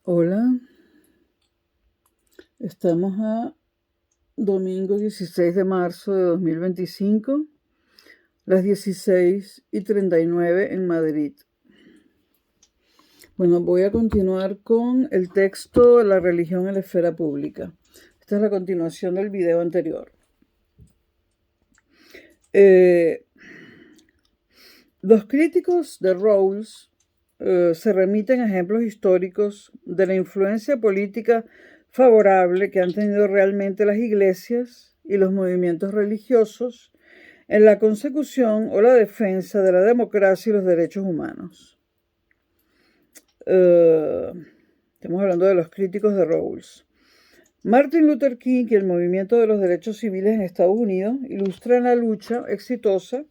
Hola, estamos a domingo 16 de marzo de 2025, las 16:39 en Madrid. Bueno, voy a continuar con el texto La religión en la esfera pública. Esta es la continuación del video anterior. Los críticos de Rawls se remiten a ejemplos históricos de la influencia política favorable que han tenido realmente las iglesias y los movimientos religiosos en la consecución o la defensa de la democracia y los derechos humanos. Estamos hablando de los críticos de Rawls. Martin Luther King y el movimiento de los derechos civiles en Estados Unidos ilustran la lucha exitosa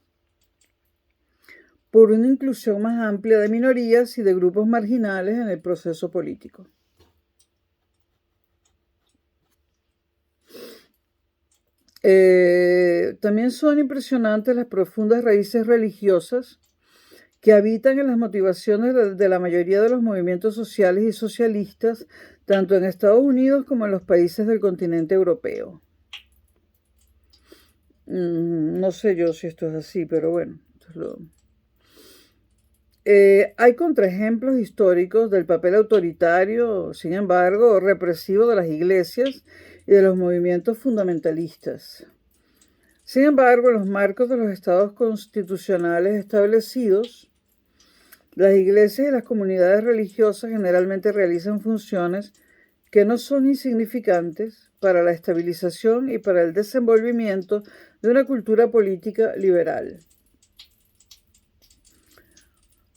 por una inclusión más amplia de minorías y de grupos marginales en el proceso político. También son impresionantes las profundas raíces religiosas que habitan en las motivaciones de la mayoría de los movimientos sociales y socialistas, tanto en Estados Unidos como en los países del continente europeo. No sé yo si esto es así, pero bueno, esto es lo... Hay contraejemplos históricos del papel autoritario, sin embargo, represivo de las iglesias y de los movimientos fundamentalistas. Sin embargo, en los marcos de los estados constitucionales establecidos, las iglesias y las comunidades religiosas generalmente realizan funciones que no son insignificantes para la estabilización y para el desenvolvimiento de una cultura política liberal.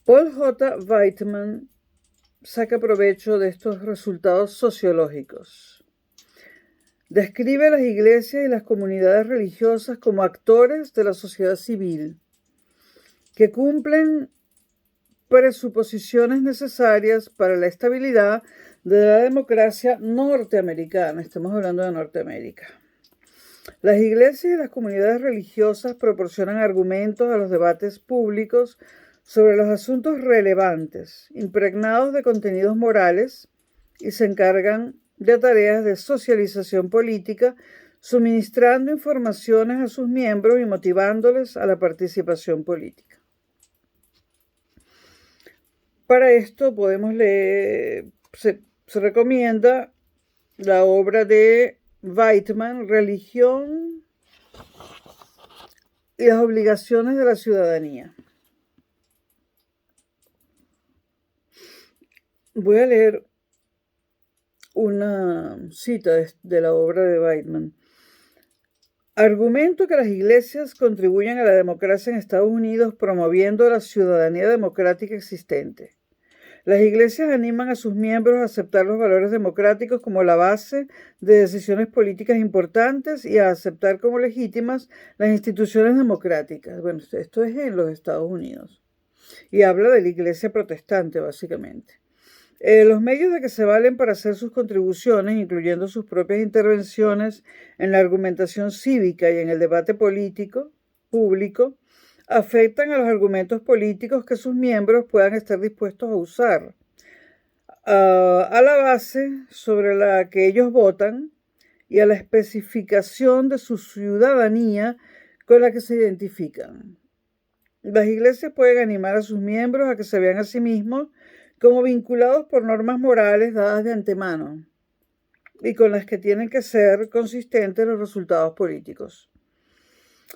Paul J. Weitman saca provecho de estos resultados sociológicos. Describe a las iglesias y las comunidades religiosas como actores de la sociedad civil, que cumplen presuposiciones necesarias para la estabilidad de la democracia norteamericana. Estamos hablando de Norteamérica. Las iglesias y las comunidades religiosas proporcionan argumentos a los debates públicos sobre los asuntos relevantes, impregnados de contenidos morales, y se encargan de tareas de socialización política, suministrando informaciones a sus miembros y motivándoles a la participación política. Para esto podemos leer, se recomienda la obra de Weitman, Religión y las obligaciones de la ciudadanía. Voy a leer una cita de la obra de Weitman. Argumento que las iglesias contribuyen a la democracia en Estados Unidos promoviendo la ciudadanía democrática existente. Las iglesias animan a sus miembros a aceptar los valores democráticos como la base de decisiones políticas importantes y a aceptar como legítimas las instituciones democráticas. Bueno, esto es en los Estados Unidos. Y habla de la iglesia protestante, básicamente. Los medios de que se valen para hacer sus contribuciones, incluyendo sus propias intervenciones en la argumentación cívica y en el debate político público, afectan a los argumentos políticos que sus miembros puedan estar dispuestos a usar, a la base sobre la que ellos votan y a la especificación de su ciudadanía con la que se identifican. Las iglesias pueden animar a sus miembros a que se vean a sí mismos como vinculados por normas morales dadas de antemano y con las que tienen que ser consistentes los resultados políticos.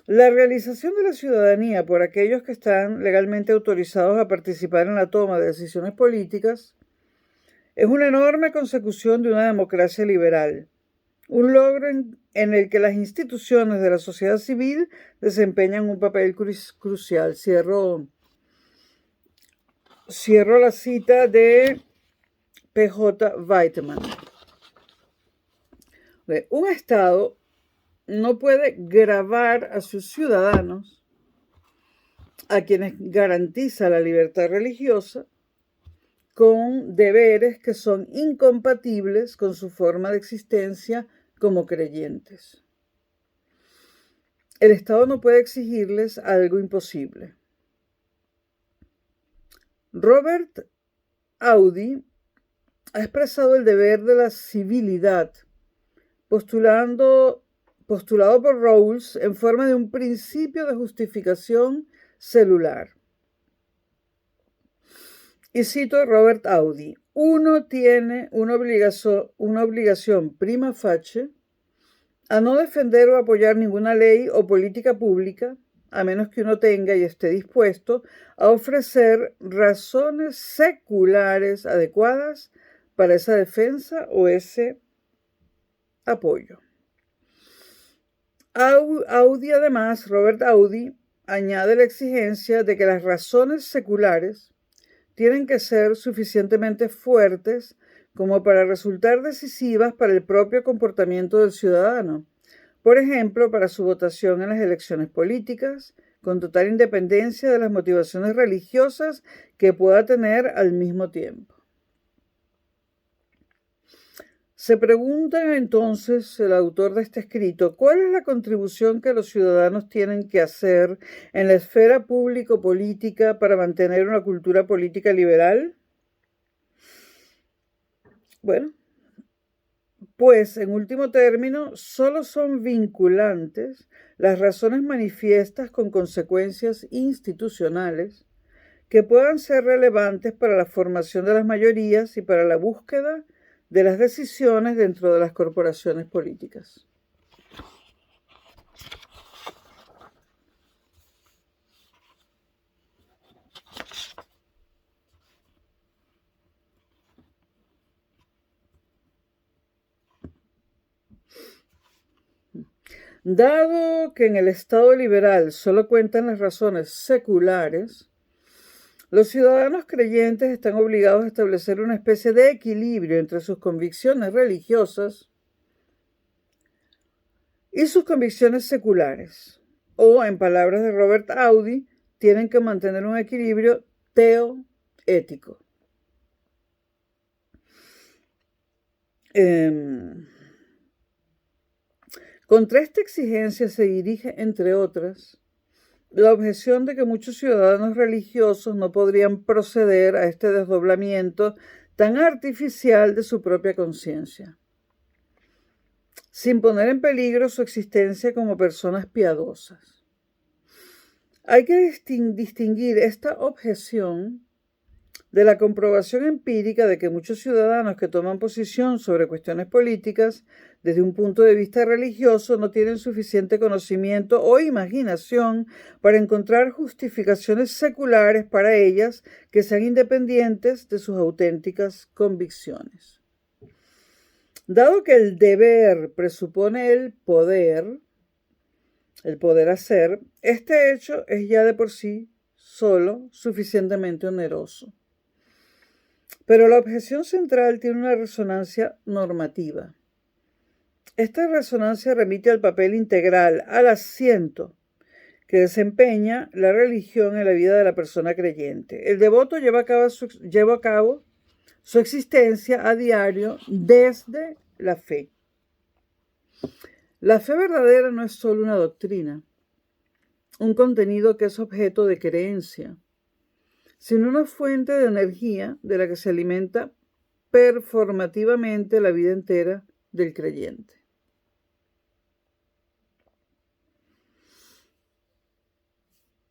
La realización de la ciudadanía por aquellos que están legalmente autorizados a participar en la toma de decisiones políticas es una enorme consecución de una democracia liberal, un logro en el que las instituciones de la sociedad civil desempeñan un papel crucial. Cierro la cita de P.J. Weitman. Un Estado no puede gravar a sus ciudadanos, a quienes garantiza la libertad religiosa, con deberes que son incompatibles con su forma de existencia como creyentes. El Estado no puede exigirles algo imposible. Robert Audi ha expresado el deber de la civilidad, postulado por Rawls en forma de un principio de justificación celular. Y cito a Robert Audi: uno tiene una obligación prima facie a no defender o apoyar ninguna ley o política pública, a menos que uno tenga y esté dispuesto a ofrecer razones seculares adecuadas para esa defensa o ese apoyo. Robert Audi añade la exigencia de que las razones seculares tienen que ser suficientemente fuertes como para resultar decisivas para el propio comportamiento del ciudadano, por ejemplo, para su votación en las elecciones políticas, con total independencia de las motivaciones religiosas que pueda tener al mismo tiempo. Se pregunta entonces el autor de este escrito: ¿cuál es la contribución que los ciudadanos tienen que hacer en la esfera público-política para mantener una cultura política liberal? Bueno, pues en último término, solo son vinculantes las razones manifiestas con consecuencias institucionales que puedan ser relevantes para la formación de las mayorías y para la búsqueda de las decisiones dentro de las corporaciones políticas. Dado que en el Estado liberal solo cuentan las razones seculares, los ciudadanos creyentes están obligados a establecer una especie de equilibrio entre sus convicciones religiosas y sus convicciones seculares, o, en palabras de Robert Audi, tienen que mantener un equilibrio teoético. Contra esta exigencia se dirige, entre otras, la objeción de que muchos ciudadanos religiosos no podrían proceder a este desdoblamiento tan artificial de su propia conciencia, sin poner en peligro su existencia como personas piadosas. Hay que distinguir esta objeción de la comprobación empírica de que muchos ciudadanos que toman posición sobre cuestiones políticas desde un punto de vista religioso no tienen suficiente conocimiento o imaginación para encontrar justificaciones seculares para ellas que sean independientes de sus auténticas convicciones. Dado que el deber presupone el poder hacer, este hecho es ya de por sí solo suficientemente oneroso. Pero la objeción central tiene una resonancia normativa. Esta resonancia remite al papel integral, al asiento que desempeña la religión en la vida de la persona creyente. El devoto lleva a cabo su existencia a diario desde la fe. La fe verdadera no es solo una doctrina, un contenido que es objeto de creencia, sino una fuente de energía de la que se alimenta performativamente la vida entera del creyente.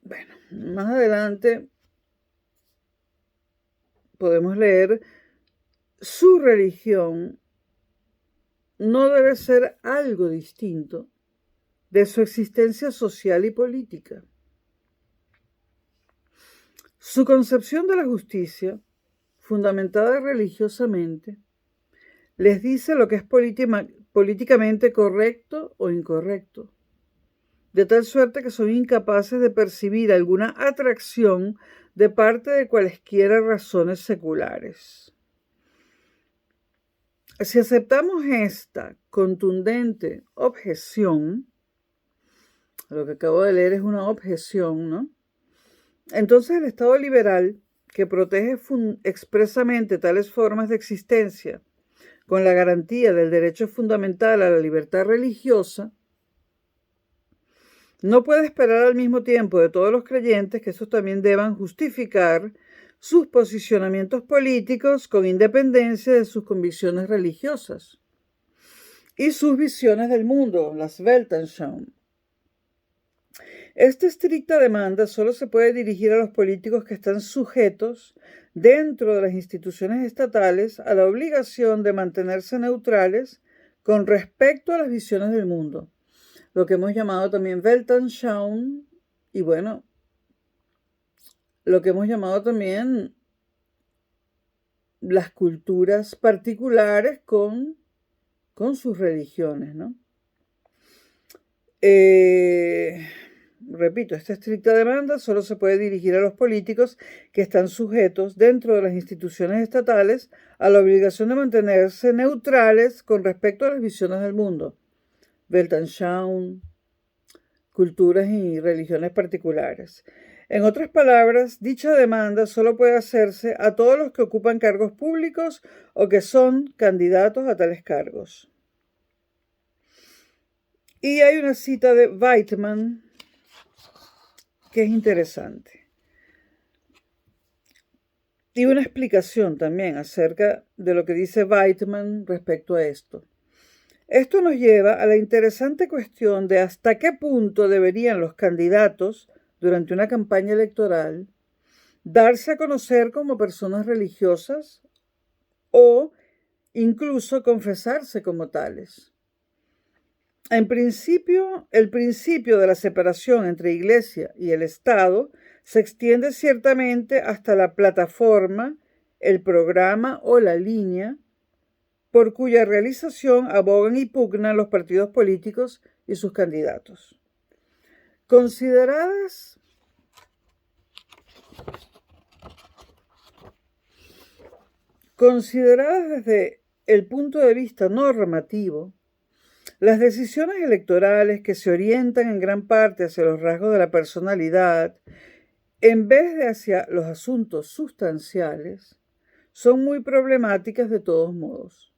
Bueno, más adelante podemos leer: su religión no debe ser algo distinto de su existencia social y política. Su concepción de la justicia, fundamentada religiosamente, les dice lo que es políticamente correcto o incorrecto, de tal suerte que son incapaces de percibir alguna atracción de parte de cualesquiera razones seculares. Si aceptamos esta contundente objeción, lo que acabo de leer es una objeción, ¿no? Entonces el Estado liberal, que protege expresamente tales formas de existencia con la garantía del derecho fundamental a la libertad religiosa, no puede esperar al mismo tiempo de todos los creyentes que estos también deban justificar sus posicionamientos políticos con independencia de sus convicciones religiosas y sus visiones del mundo, las Weltanschauung. Esta estricta demanda solo se puede dirigir a los políticos que están sujetos dentro de las instituciones estatales a la obligación de mantenerse neutrales con respecto a las visiones del mundo, lo que hemos llamado también Weltanschauung y bueno, lo que hemos llamado también las culturas particulares con sus religiones, ¿no? Repito, esta estricta demanda solo se puede dirigir a los políticos que están sujetos dentro de las instituciones estatales a la obligación de mantenerse neutrales con respecto a las visiones del mundo, Weltanschauung, culturas y religiones particulares. En otras palabras, dicha demanda solo puede hacerse a todos los que ocupan cargos públicos o que son candidatos a tales cargos. Y hay una cita de Weidmann que es interesante. Y una explicación también acerca de lo que dice Weidmann respecto a esto. Esto nos lleva a la interesante cuestión de hasta qué punto deberían los candidatos, durante una campaña electoral, darse a conocer como personas religiosas o incluso confesarse como tales. En principio, el principio de la separación entre Iglesia y el Estado se extiende ciertamente hasta la plataforma, el programa o la línea por cuya realización abogan y pugnan los partidos políticos y sus candidatos. Consideradas desde el punto de vista normativo, las decisiones electorales que se orientan en gran parte hacia los rasgos de la personalidad, en vez de hacia los asuntos sustanciales, son muy problemáticas de todos modos.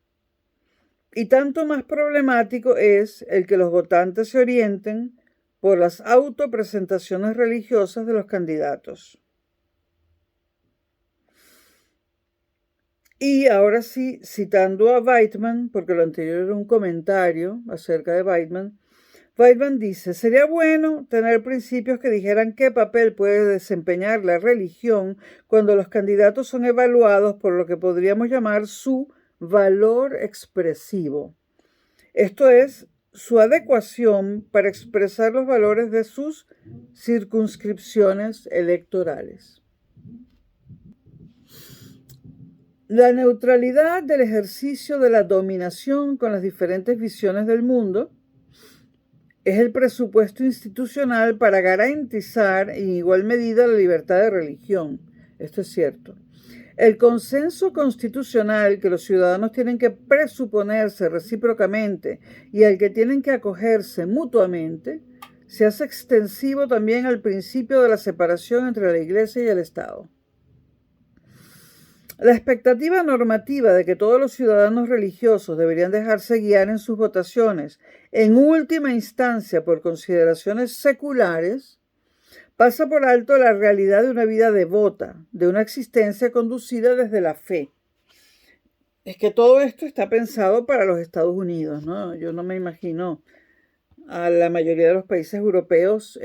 Y tanto más problemático es el que los votantes se orienten por las autopresentaciones religiosas de los candidatos. Y ahora sí, citando a Weidmann, porque lo anterior era un comentario acerca de Weidmann, Weidmann dice, sería bueno tener principios que dijeran qué papel puede desempeñar la religión cuando los candidatos son evaluados por lo que podríamos llamar su valor expresivo. Esto es, su adecuación para expresar los valores de sus circunscripciones electorales. La neutralidad del ejercicio de la dominación con las diferentes visiones del mundo es el presupuesto institucional para garantizar en igual medida la libertad de religión. Esto es cierto. El consenso constitucional que los ciudadanos tienen que presuponerse recíprocamente y al que tienen que acogerse mutuamente, se hace extensivo también al principio de la separación entre la Iglesia y el Estado. La expectativa normativa de que todos los ciudadanos religiosos deberían dejarse guiar en sus votaciones, en última instancia por consideraciones seculares, pasa por alto la realidad de una vida devota, de una existencia conducida desde la fe. Es que todo esto está pensado para los Estados Unidos, ¿no? Yo no me imagino a la mayoría de los países europeos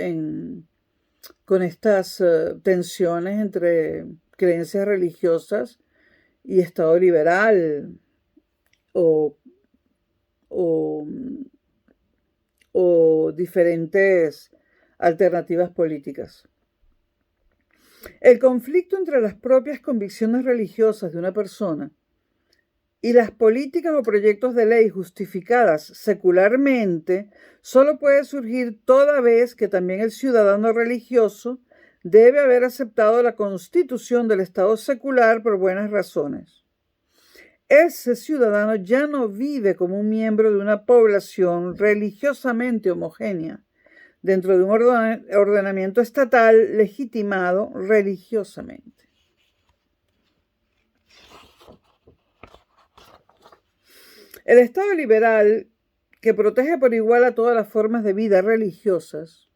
con estas tensiones entre creencias religiosas y Estado liberal o diferentes alternativas políticas. El conflicto entre las propias convicciones religiosas de una persona y las políticas o proyectos de ley justificadas secularmente solo puede surgir toda vez que también el ciudadano religioso debe haber aceptado la constitución del Estado secular por buenas razones. Ese ciudadano ya no vive como un miembro de una población religiosamente homogénea, dentro de un ordenamiento estatal legitimado religiosamente. El Estado liberal, que protege por igual a todas las formas de vida religiosas,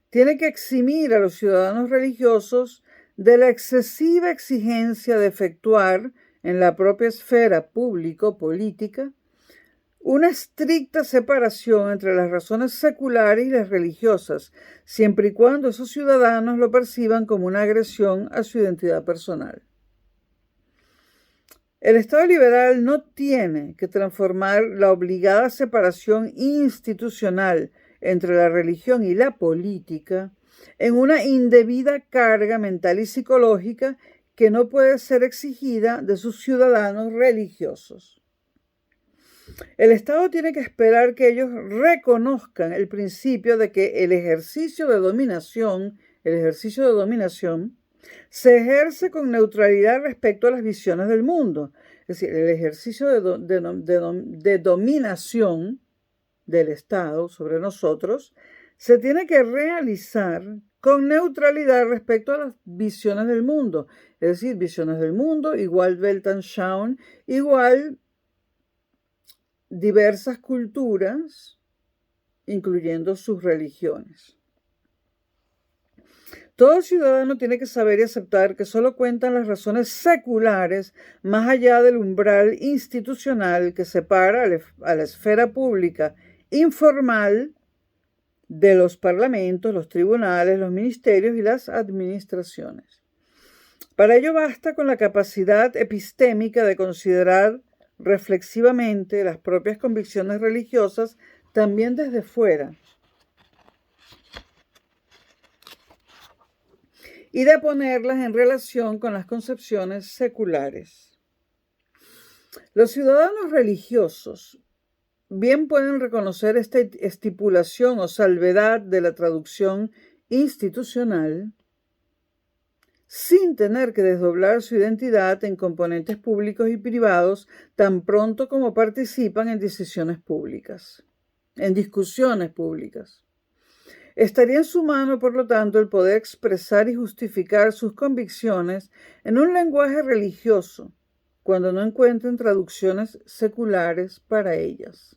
tiene que eximir a los ciudadanos religiosos de la excesiva exigencia de efectuar en la propia esfera público-política una estricta separación entre las razones seculares y las religiosas, siempre y cuando esos ciudadanos lo perciban como una agresión a su identidad personal. El Estado liberal no tiene que transformar la obligada separación institucional entre la religión y la política en una indebida carga mental y psicológica que no puede ser exigida de sus ciudadanos religiosos. El Estado tiene que esperar que ellos reconozcan el principio de que el ejercicio de dominación se ejerce con neutralidad respecto a las visiones del mundo. Es decir, el ejercicio de dominación del Estado sobre nosotros se tiene que realizar con neutralidad respecto a las visiones del mundo. Es decir, visiones del mundo, igual Weltanschauung, igual diversas culturas, incluyendo sus religiones. Todo ciudadano tiene que saber y aceptar que solo cuentan las razones seculares más allá del umbral institucional que separa a la esfera pública informal de los parlamentos, los tribunales, los ministerios y las administraciones. Para ello basta con la capacidad epistémica de considerar reflexivamente las propias convicciones religiosas también desde fuera y de ponerlas en relación con las concepciones seculares. Los ciudadanos religiosos bien pueden reconocer esta estipulación o salvedad de la traducción institucional sin tener que desdoblar su identidad en componentes públicos y privados tan pronto como participan en decisiones públicas, en discusiones públicas. Estaría en su mano, por lo tanto, el poder expresar y justificar sus convicciones en un lenguaje religioso, cuando no encuentren traducciones seculares para ellas.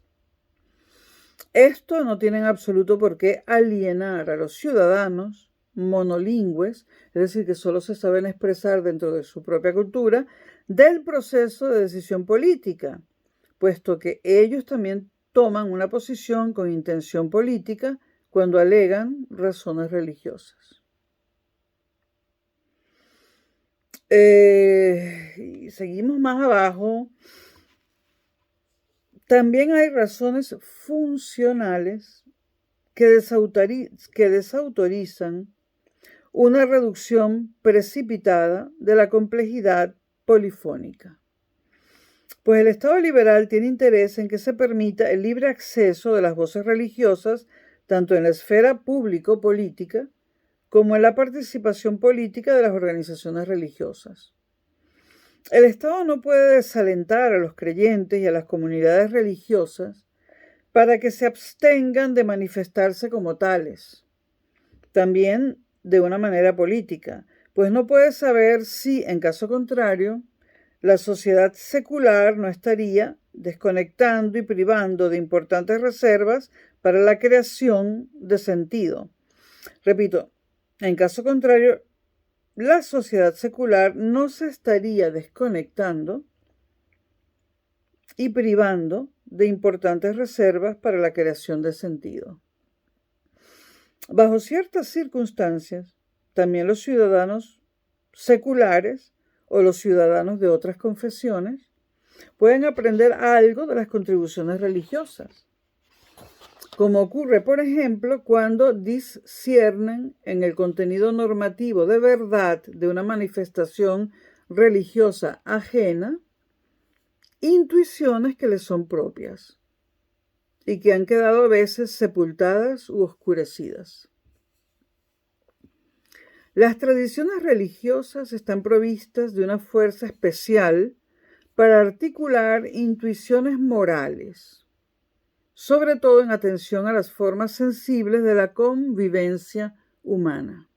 Esto no tiene en absoluto por qué alienar a los ciudadanos monolingües, es decir, que solo se saben expresar dentro de su propia cultura, del proceso de decisión política, puesto que ellos también toman una posición con intención política cuando alegan razones religiosas. Y seguimos más abajo. También hay razones funcionales que desautorizan una reducción precipitada de la complejidad polifónica. Pues el Estado liberal tiene interés en que se permita el libre acceso de las voces religiosas tanto en la esfera público-política como en la participación política de las organizaciones religiosas. El Estado no puede desalentar a los creyentes y a las comunidades religiosas para que se abstengan de manifestarse como tales. También de una manera política, pues no puede saber si, en caso contrario, la sociedad secular no estaría desconectando y privando de importantes reservas para la creación de sentido. Repito, en caso contrario, la sociedad secular no se estaría desconectando y privando de importantes reservas para la creación de sentido. Bajo ciertas circunstancias, también los ciudadanos seculares o los ciudadanos de otras confesiones pueden aprender algo de las contribuciones religiosas, como ocurre, por ejemplo, cuando disciernen en el contenido normativo de verdad de una manifestación religiosa ajena intuiciones que les son propias y que han quedado a veces sepultadas u oscurecidas. Las tradiciones religiosas están provistas de una fuerza especial para articular intuiciones morales, sobre todo en atención a las formas sensibles de la convivencia humana.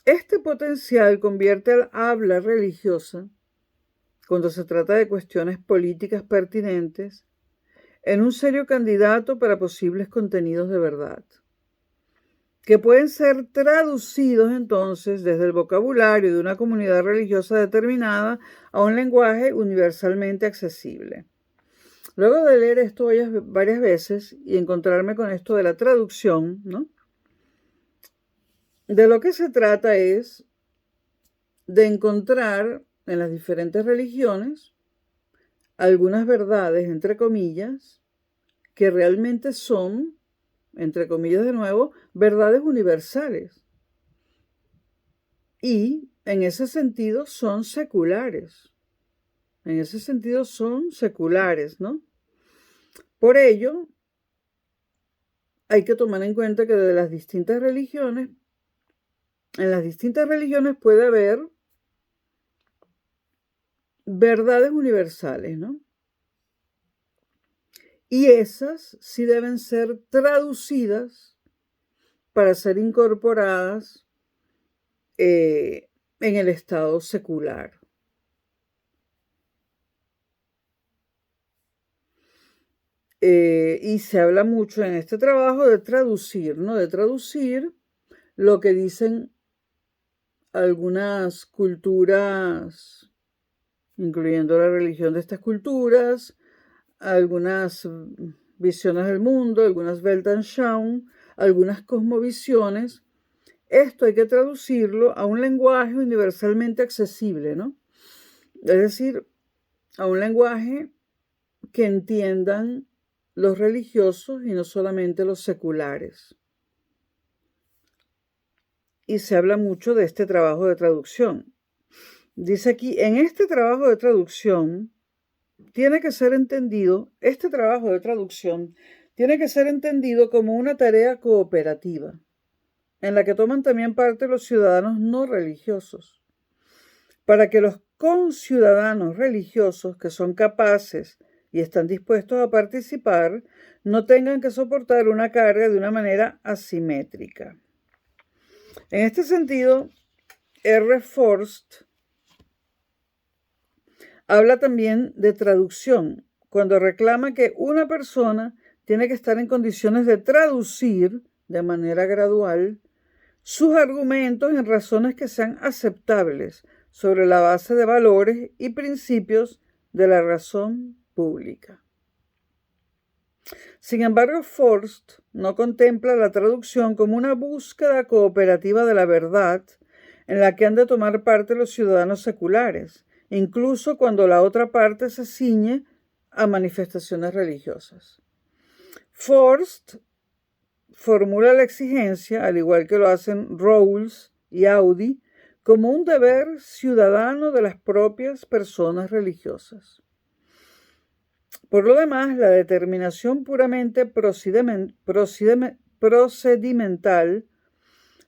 Este potencial convierte al habla religiosa, cuando se trata de cuestiones políticas pertinentes, en un serio candidato para posibles contenidos de verdad. que pueden ser traducidos entonces desde el vocabulario de una comunidad religiosa determinada a un lenguaje universalmente accesible. Luego de leer esto varias veces y encontrarme con esto de la traducción, ¿no? De lo que se trata es de encontrar en las diferentes religiones algunas verdades, entre comillas, que realmente son, entre comillas de nuevo, verdades universales. Y en ese sentido son seculares. En ese sentido son seculares, ¿no? Por ello, hay que tomar en cuenta que de las distintas religiones, en las distintas religiones puede haber verdades universales, ¿no? Y esas sí deben ser traducidas para ser incorporadas en el estado secular. Y se habla mucho en este trabajo de traducir, ¿no? De traducir lo que dicen algunas culturas, incluyendo la religión de estas culturas, algunas visiones del mundo, algunas Weltanschauung, algunas cosmovisiones. Esto hay que traducirlo a un lenguaje universalmente accesible, ¿no? Es decir, a un lenguaje que entiendan los religiosos y no solamente los seculares. Y se habla mucho de este trabajo de traducción. Dice aquí, en este trabajo de traducción, este trabajo de traducción tiene que ser entendido como una tarea cooperativa, en la que toman también parte los ciudadanos no religiosos, para que los conciudadanos religiosos que son capaces y están dispuestos a participar no tengan que soportar una carga de una manera asimétrica. En este sentido, R. Forst habla también de traducción, cuando reclama que una persona tiene que estar en condiciones de traducir de manera gradual sus argumentos en razones que sean aceptables sobre la base de valores y principios de la razón pública. Sin embargo, Forst no contempla la traducción como una búsqueda cooperativa de la verdad en la que han de tomar parte los ciudadanos seculares, incluso cuando la otra parte se ciñe a manifestaciones religiosas. Forst formula la exigencia, al igual que lo hacen Rawls y Audi, como un deber ciudadano de las propias personas religiosas. Por lo demás, la determinación puramente procedimental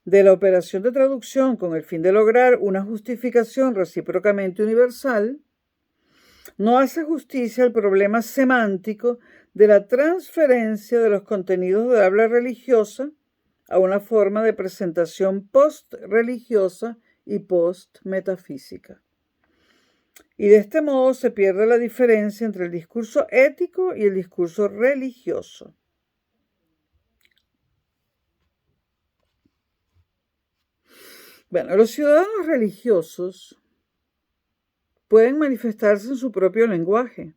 de la operación de traducción con el fin de lograr una justificación recíprocamente universal no hace justicia al problema semántico de la transferencia de los contenidos de habla religiosa a una forma de presentación post-religiosa y post-metafísica. Y de este modo se pierde la diferencia entre el discurso ético y el discurso religioso. Bueno, los ciudadanos religiosos pueden manifestarse en su propio lenguaje,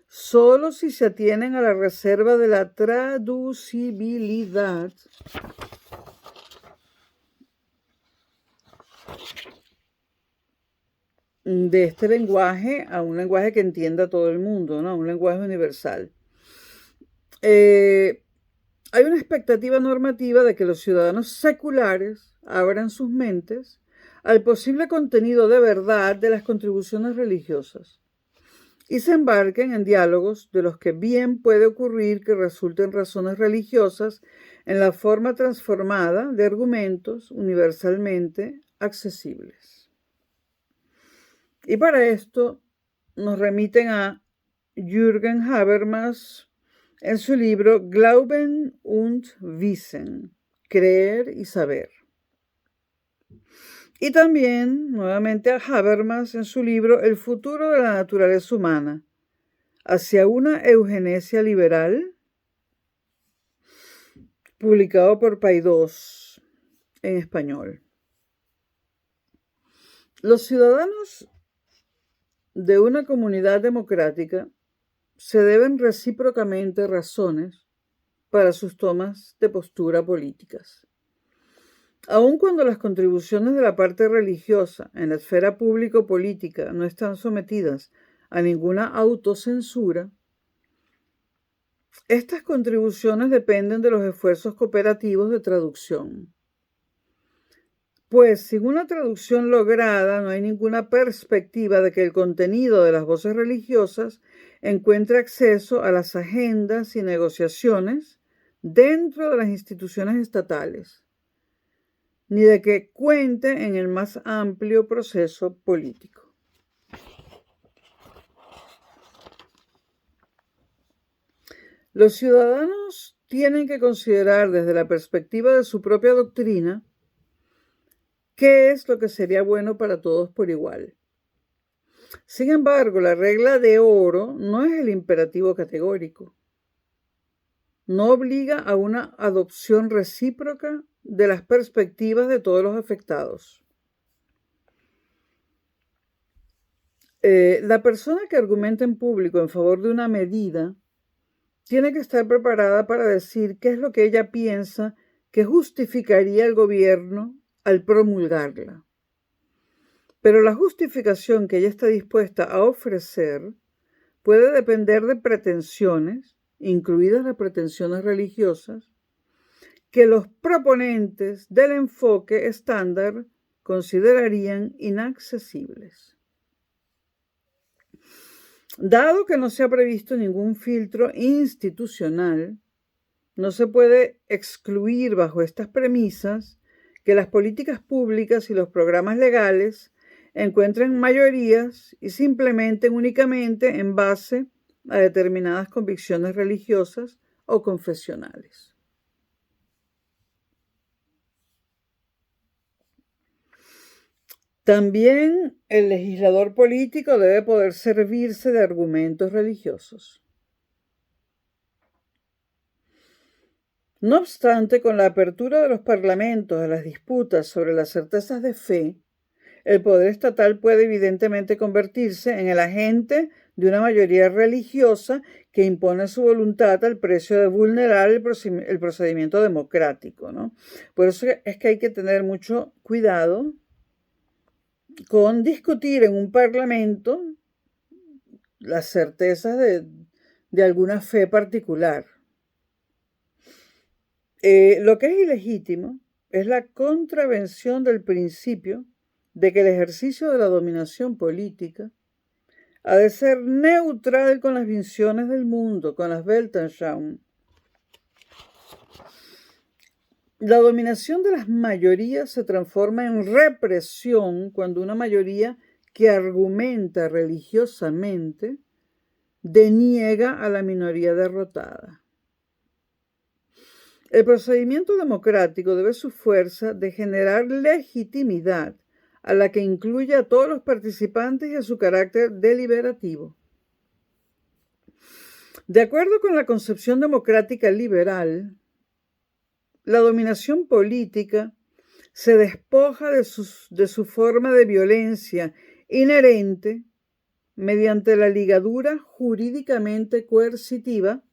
solo si se atienen a la reserva de la traducibilidad de este lenguaje a un lenguaje que entienda a todo el mundo, ¿no? Un lenguaje universal. Hay una expectativa normativa de que los ciudadanos seculares abran sus mentes al posible contenido de verdad de las contribuciones religiosas y se embarquen en diálogos de los que bien puede ocurrir que resulten razones religiosas en la forma transformada de argumentos universalmente accesibles. Y para esto nos remiten a Jürgen Habermas en su libro Glauben und Wissen, Creer y Saber. Y también, nuevamente, a Habermas en su libro El futuro de la naturaleza humana, hacia una eugenesia liberal, publicado por Paidós. en español. Los ciudadanos de una comunidad democrática se deben recíprocamente razones para sus tomas de postura políticas. Aun cuando las contribuciones de la parte religiosa en la esfera público-política no están sometidas a ninguna autocensura, estas contribuciones dependen de los esfuerzos cooperativos de traducción. Pues sin una traducción lograda no hay ninguna perspectiva de que el contenido de las voces religiosas encuentre acceso a las agendas y negociaciones dentro de las instituciones estatales, ni de que cuente en el más amplio proceso político. Los ciudadanos tienen que considerar desde la perspectiva de su propia doctrina qué es lo que sería bueno para todos por igual. Sin embargo, la regla de oro no es el imperativo categórico. No obliga a una adopción recíproca de las perspectivas de todos los afectados. La persona que argumenta en público en favor de una medida tiene que estar preparada para decir qué es lo que ella piensa que justificaría el gobierno al promulgarla. Pero la justificación que ella está dispuesta a ofrecer puede depender de pretensiones, incluidas las pretensiones religiosas, que los proponentes del enfoque estándar considerarían inaccesibles. Dado que no se ha previsto ningún filtro institucional, no se puede excluir bajo estas premisas que las políticas públicas y los programas legales encuentren mayorías y se implementen únicamente en base a determinadas convicciones religiosas o confesionales. También el legislador político debe poder servirse de argumentos religiosos. No obstante, con la apertura de los parlamentos a las disputas sobre las certezas de fe, el poder estatal puede evidentemente convertirse en el agente de una mayoría religiosa que impone su voluntad al precio de vulnerar el procedimiento democrático, ¿no? Por eso es que hay que tener mucho cuidado con discutir en un parlamento las certezas de alguna fe particular. Lo que es ilegítimo es la contravención del principio de que el ejercicio de la dominación política ha de ser neutral con las visiones del mundo, con las Weltanschauung. La dominación de las mayorías se transforma en represión cuando una mayoría que argumenta religiosamente deniega a la minoría derrotada. El procedimiento democrático debe su fuerza de generar legitimidad a la que incluye a todos los participantes y a su carácter deliberativo. De acuerdo con la concepción democrática liberal, la dominación política se despoja de su forma de violencia inherente mediante la ligadura jurídicamente coercitiva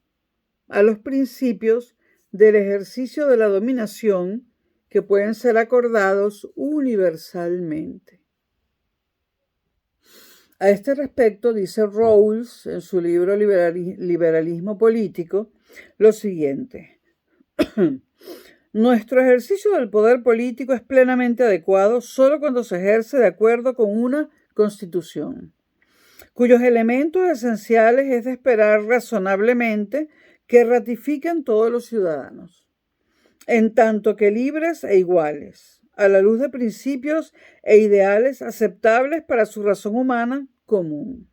a los principios del ejercicio de la dominación que pueden ser acordados universalmente. A este respecto dice Rawls en su libro Liberalismo Político lo siguiente: nuestro ejercicio del poder político es plenamente adecuado solo cuando se ejerce de acuerdo con una constitución, cuyos elementos esenciales es de esperar razonablemente que ratifiquen todos los ciudadanos, en tanto que libres e iguales, a la luz de principios e ideales aceptables para su razón humana común.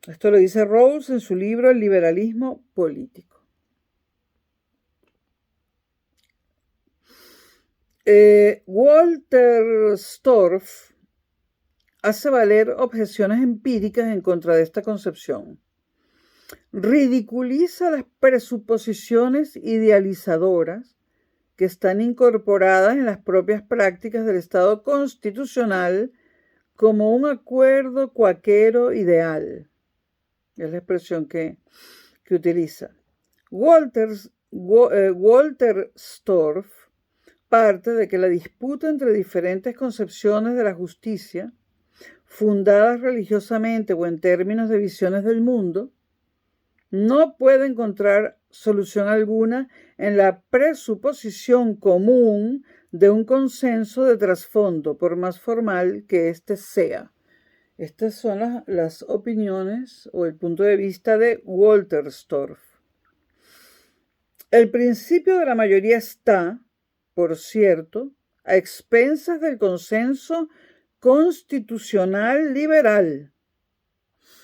Esto lo dice Rawls en su libro El liberalismo político. Walter Storff hace valer objeciones empíricas en contra de esta concepción. Ridiculiza las presuposiciones idealizadoras que están incorporadas en las propias prácticas del Estado constitucional como un acuerdo cuáquero ideal. Es la expresión que utiliza. Walter Storff parte de que la disputa entre diferentes concepciones de la justicia, fundadas religiosamente o en términos de visiones del mundo, no puede encontrar solución alguna en la presuposición común de un consenso de trasfondo, por más formal que éste sea. Estas son las opiniones o el punto de vista de Walter Storff. El principio de la mayoría está, por cierto, a expensas del consenso constitucional liberal.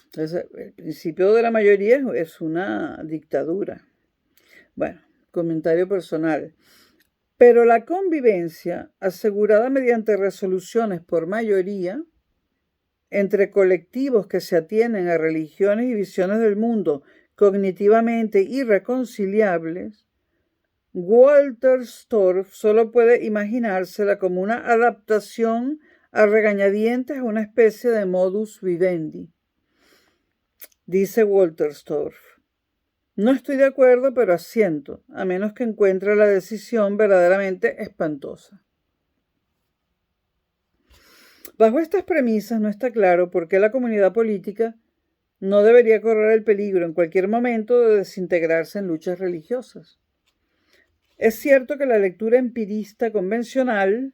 Entonces, el principio de la mayoría es una dictadura. Bueno, comentario personal. Pero la convivencia, asegurada mediante resoluciones por mayoría, entre colectivos que se atienen a religiones y visiones del mundo cognitivamente irreconciliables, Walter Storff solo puede imaginársela como una adaptación a regañadientes a una especie de modus vivendi. Dice Walter Storff: no estoy de acuerdo, pero asiento, a menos que encuentre la decisión verdaderamente espantosa. Bajo estas premisas no está claro por qué la comunidad política no debería correr el peligro en cualquier momento de desintegrarse en luchas religiosas. Es cierto que la lectura empirista convencional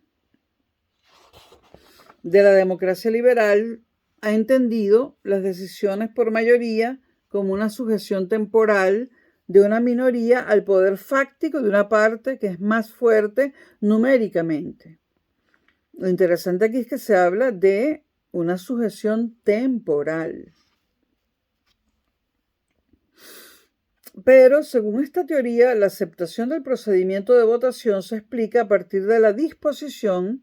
de la democracia liberal ha entendido las decisiones por mayoría como una sujeción temporal de una minoría al poder fáctico de una parte que es más fuerte numéricamente. Lo interesante aquí es que se habla de una sujeción temporal. Pero, según esta teoría, la aceptación del procedimiento de votación se explica a partir de la disposición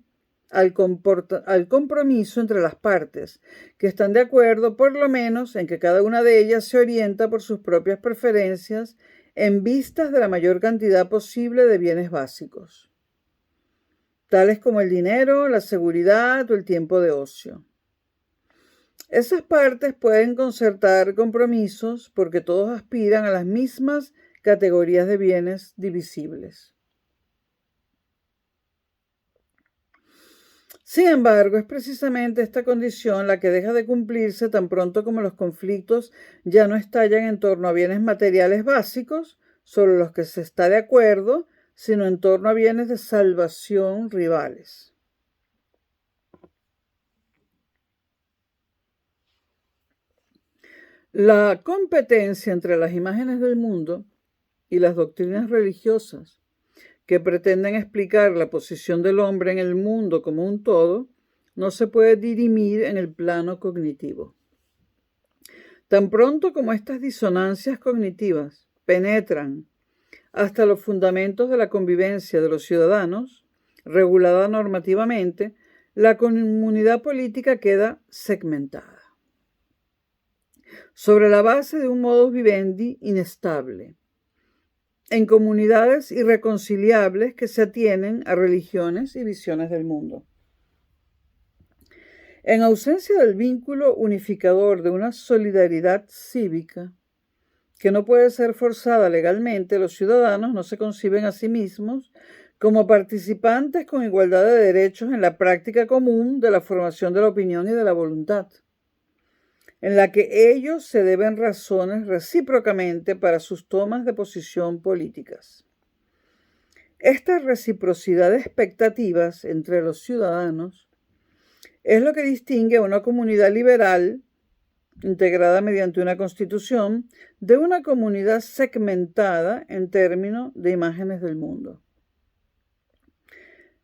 al compromiso entre las partes, que están de acuerdo por lo menos en que cada una de ellas se orienta por sus propias preferencias en vistas de la mayor cantidad posible de bienes básicos, tales como el dinero, la seguridad o el tiempo de ocio. Esas partes pueden concertar compromisos porque todos aspiran a las mismas categorías de bienes divisibles. Sin embargo, es precisamente esta condición la que deja de cumplirse tan pronto como los conflictos ya no estallan en torno a bienes materiales básicos sobre los que se está de acuerdo, sino en torno a bienes de salvación rivales. La competencia entre las imágenes del mundo y las doctrinas religiosas que pretenden explicar la posición del hombre en el mundo como un todo, no se puede dirimir en el plano cognitivo. Tan pronto como estas disonancias cognitivas penetran hasta los fundamentos de la convivencia de los ciudadanos, regulada normativamente, la comunidad política queda segmentada sobre la base de un modus vivendi inestable, en comunidades irreconciliables que se atienen a religiones y visiones del mundo. En ausencia del vínculo unificador de una solidaridad cívica que no puede ser forzada legalmente, los ciudadanos no se conciben a sí mismos como participantes con igualdad de derechos en la práctica común de la formación de la opinión y de la voluntad, en la que ellos se deben razones recíprocamente para sus tomas de posición políticas. Esta reciprocidad de expectativas entre los ciudadanos es lo que distingue a una comunidad liberal, integrada mediante una constitución, de una comunidad segmentada en términos de imágenes del mundo.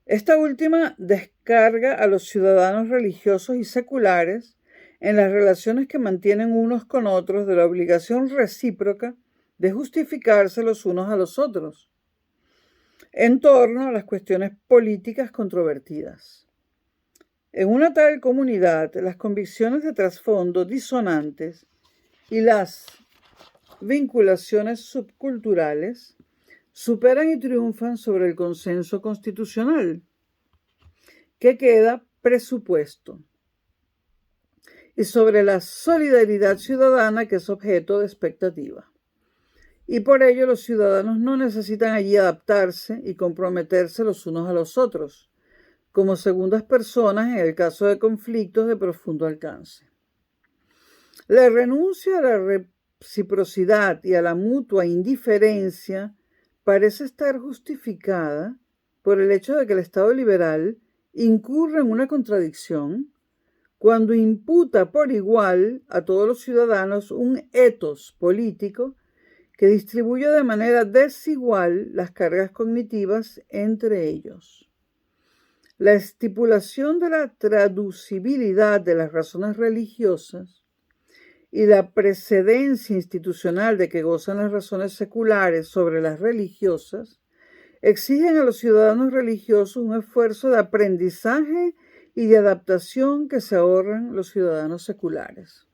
Esta última descarga a los ciudadanos religiosos y seculares en las relaciones que mantienen unos con otros de la obligación recíproca de justificarse los unos a los otros en torno a las cuestiones políticas controvertidas. En una tal comunidad, las convicciones de trasfondo disonantes y las vinculaciones subculturales superan y triunfan sobre el consenso constitucional, que queda presupuesto, y sobre la solidaridad ciudadana, que es objeto de expectativa. Y por ello los ciudadanos no necesitan allí adaptarse y comprometerse los unos a los otros, como segundas personas en el caso de conflictos de profundo alcance. La renuncia a la reciprocidad y a la mutua indiferencia parece estar justificada por el hecho de que el Estado liberal incurre en una contradicción cuando imputa por igual a todos los ciudadanos un ethos político que distribuye de manera desigual las cargas cognitivas entre ellos. La estipulación de la traducibilidad de las razones religiosas y la precedencia institucional de que gozan las razones seculares sobre las religiosas exigen a los ciudadanos religiosos un esfuerzo de aprendizaje y de adaptación que se ahorran los ciudadanos seculares.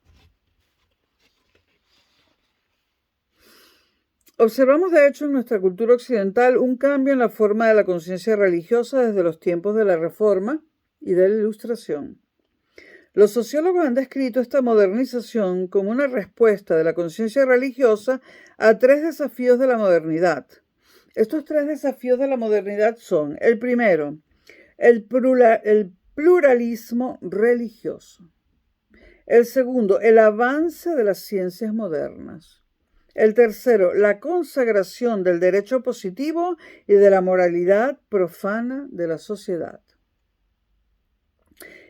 Observamos de hecho en nuestra cultura occidental un cambio en la forma de la conciencia religiosa desde los tiempos de la Reforma y de la Ilustración. Los sociólogos han descrito esta modernización como una respuesta de la conciencia religiosa a tres desafíos de la modernidad. Estos tres desafíos de la modernidad son: el primero, el pluralismo religioso; el segundo, el avance de las ciencias modernas; el tercero, la consagración del derecho positivo y de la moralidad profana de la sociedad.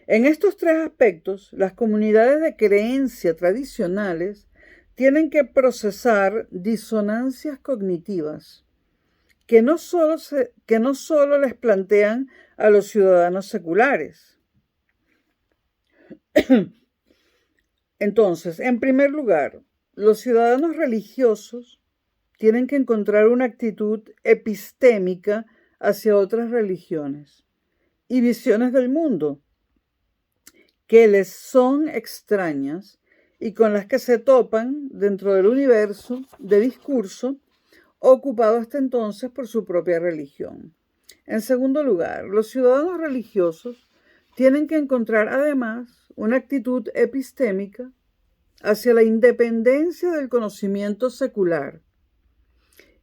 En estos tres aspectos, las comunidades de creencia tradicionales tienen que procesar disonancias cognitivas que no solo les plantean a los ciudadanos seculares. Entonces, en primer lugar, los ciudadanos religiosos tienen que encontrar una actitud epistémica hacia otras religiones y visiones del mundo que les son extrañas y con las que se topan dentro del universo de discurso ocupado hasta entonces por su propia religión. En segundo lugar, los ciudadanos religiosos tienen que encontrar además una actitud epistémica hacia la independencia del conocimiento secular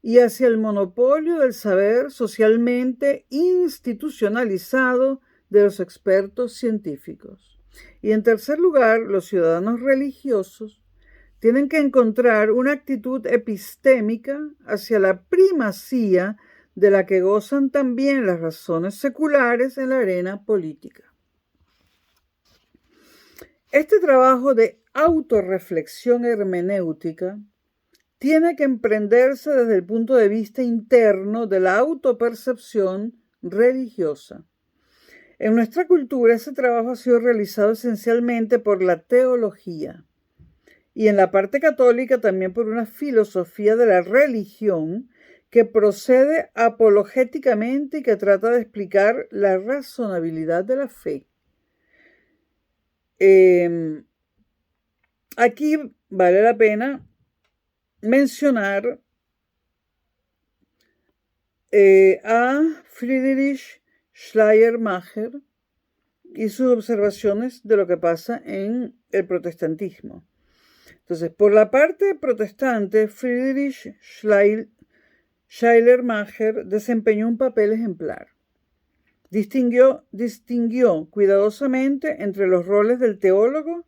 y hacia el monopolio del saber socialmente institucionalizado de los expertos científicos. Y en tercer lugar, los ciudadanos religiosos tienen que encontrar una actitud epistémica hacia la primacía de la que gozan también las razones seculares en la arena política. Este trabajo de autorreflexión hermenéutica tiene que emprenderse desde el punto de vista interno de la autopercepción religiosa. En nuestra cultura ese trabajo ha sido realizado esencialmente por la teología y en la parte católica también por una filosofía de la religión que procede apologéticamente y que trata de explicar la razonabilidad de la fe. Aquí vale la pena mencionar a Friedrich Schleiermacher y sus observaciones de lo que pasa en el protestantismo. Entonces, por la parte protestante, Friedrich Schleiermacher desempeñó un papel ejemplar. Distinguió cuidadosamente entre los roles del teólogo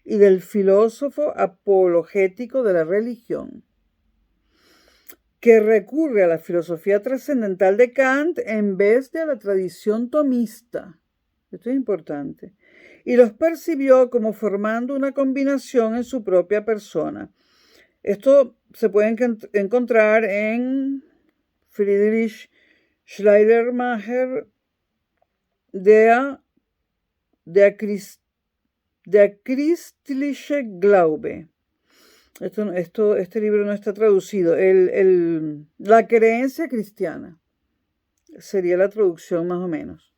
y del filósofo apologético de la religión, que recurre a la filosofía trascendental de Kant en vez de a la tradición tomista. Esto es importante. Y los percibió como formando una combinación en su propia persona. Esto se puede encontrar en Friedrich Schleiermacher, Der christliche Glaube. Este libro no está traducido. La creencia cristiana sería la traducción más o menos.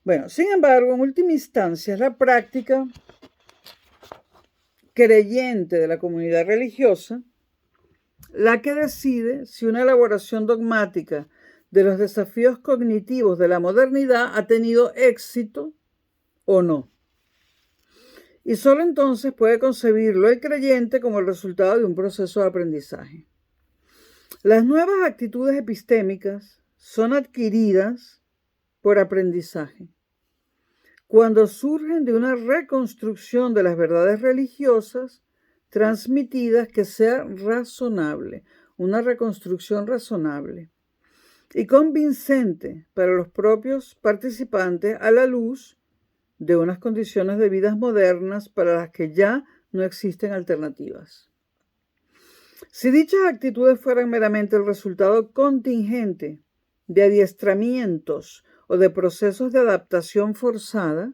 Bueno, sin embargo, en última instancia, la práctica creyente de la comunidad religiosa la que decide si una elaboración dogmática de los desafíos cognitivos de la modernidad ha tenido éxito o no. Y solo entonces puede concebirlo el creyente como el resultado de un proceso de aprendizaje. Las nuevas actitudes epistémicas son adquiridas por aprendizaje, cuando surgen de una reconstrucción de las verdades religiosas transmitidas que sea razonable, una reconstrucción razonable y convincente para los propios participantes a la luz de unas condiciones de vidas modernas para las que ya no existen alternativas. Si dichas actitudes fueran meramente el resultado contingente de adiestramientos o de procesos de adaptación forzada,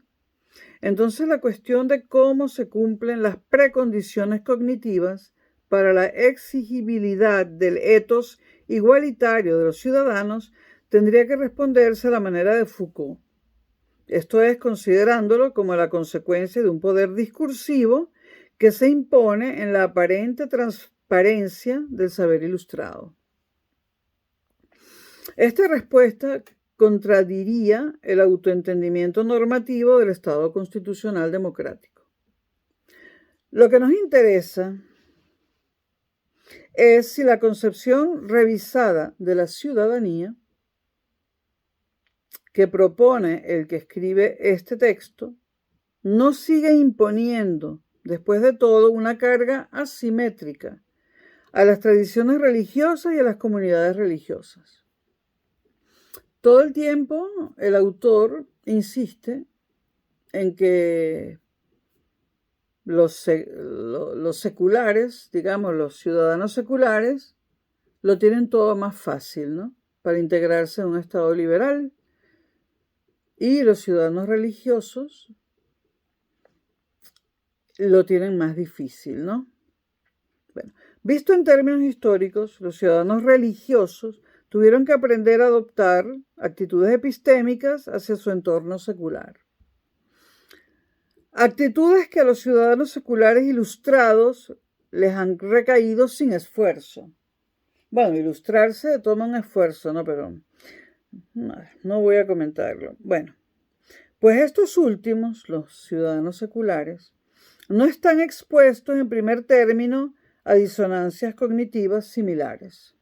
entonces la cuestión de cómo se cumplen las precondiciones cognitivas para la exigibilidad del ethos igualitario de los ciudadanos tendría que responderse a la manera de Foucault. Esto es, considerándolo como la consecuencia de un poder discursivo que se impone en la aparente transparencia del saber ilustrado. Esta respuesta contradiría el autoentendimiento normativo del Estado constitucional democrático. Lo que nos interesa es si la concepción revisada de la ciudadanía que propone el que escribe este texto no sigue imponiendo, después de todo, una carga asimétrica a las tradiciones religiosas y a las comunidades religiosas. Todo el tiempo el autor insiste en que los seculares, digamos, los ciudadanos seculares, lo tienen todo más fácil, ¿no?, para integrarse en un Estado liberal, y los ciudadanos religiosos lo tienen más difícil, ¿no? Bueno, visto en términos históricos, los ciudadanos religiosos tuvieron que aprender a adoptar actitudes epistémicas hacia su entorno secular. Actitudes que a los ciudadanos seculares ilustrados les han recaído sin esfuerzo. Bueno, ilustrarse toma un esfuerzo, ¿no? Pero no voy a comentarlo. Bueno, pues estos últimos, los ciudadanos seculares, no están expuestos en primer término a disonancias cognitivas similares.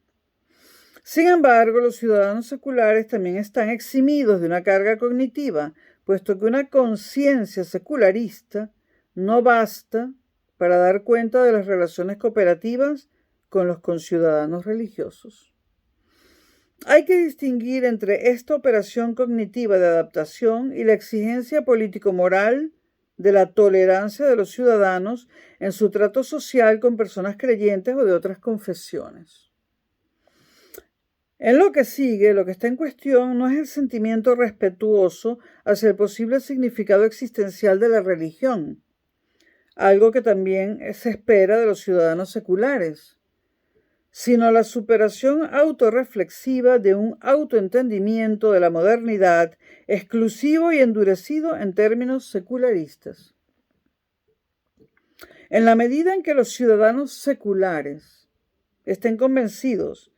Sin embargo, los ciudadanos seculares también están eximidos de una carga cognitiva, puesto que una conciencia secularista no basta para dar cuenta de las relaciones cooperativas con los conciudadanos religiosos. Hay que distinguir entre esta operación cognitiva de adaptación y la exigencia político-moral de la tolerancia de los ciudadanos en su trato social con personas creyentes o de otras confesiones. En lo que sigue, lo que está en cuestión no es el sentimiento respetuoso hacia el posible significado existencial de la religión, algo que también se espera de los ciudadanos seculares, sino la superación autorreflexiva de un autoentendimiento de la modernidad exclusivo y endurecido en términos secularistas. En la medida en que los ciudadanos seculares estén convencidos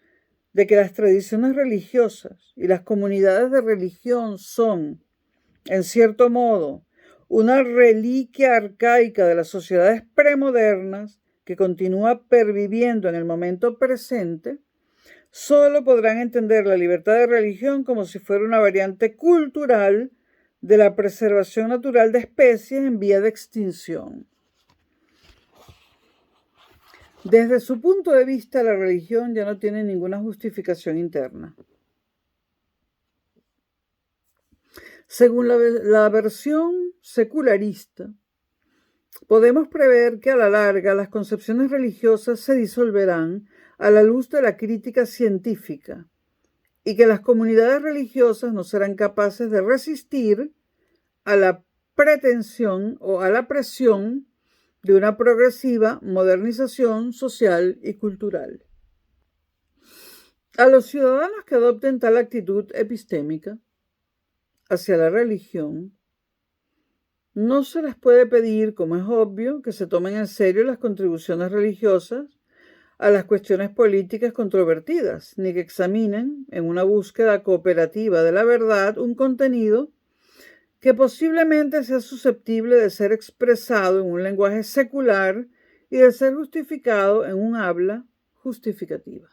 de que las tradiciones religiosas y las comunidades de religión son, en cierto modo, una reliquia arcaica de las sociedades premodernas que continúa perviviendo en el momento presente, solo podrán entender la libertad de religión como si fuera una variante cultural de la preservación natural de especies en vía de extinción. Desde su punto de vista, la religión ya no tiene ninguna justificación interna. Según la versión secularista, podemos prever que a la larga las concepciones religiosas se disolverán a la luz de la crítica científica y que las comunidades religiosas no serán capaces de resistir a la pretensión o a la presión de una progresiva modernización social y cultural. A los ciudadanos que adopten tal actitud epistémica hacia la religión, no se les puede pedir, como es obvio, que se tomen en serio las contribuciones religiosas a las cuestiones políticas controvertidas, ni que examinen, en una búsqueda cooperativa de la verdad, un contenido que posiblemente sea susceptible de ser expresado en un lenguaje secular y de ser justificado en un habla justificativa.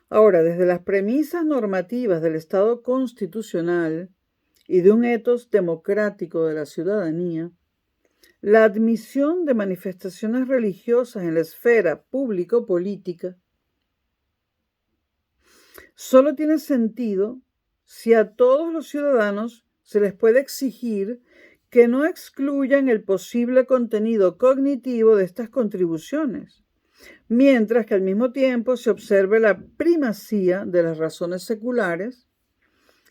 Ahora, desde las premisas normativas del Estado constitucional y de un etos democrático de la ciudadanía, la admisión de manifestaciones religiosas en la esfera público-política solo tiene sentido si a todos los ciudadanos se les puede exigir que no excluyan el posible contenido cognitivo de estas contribuciones, mientras que al mismo tiempo se observe la primacía de las razones seculares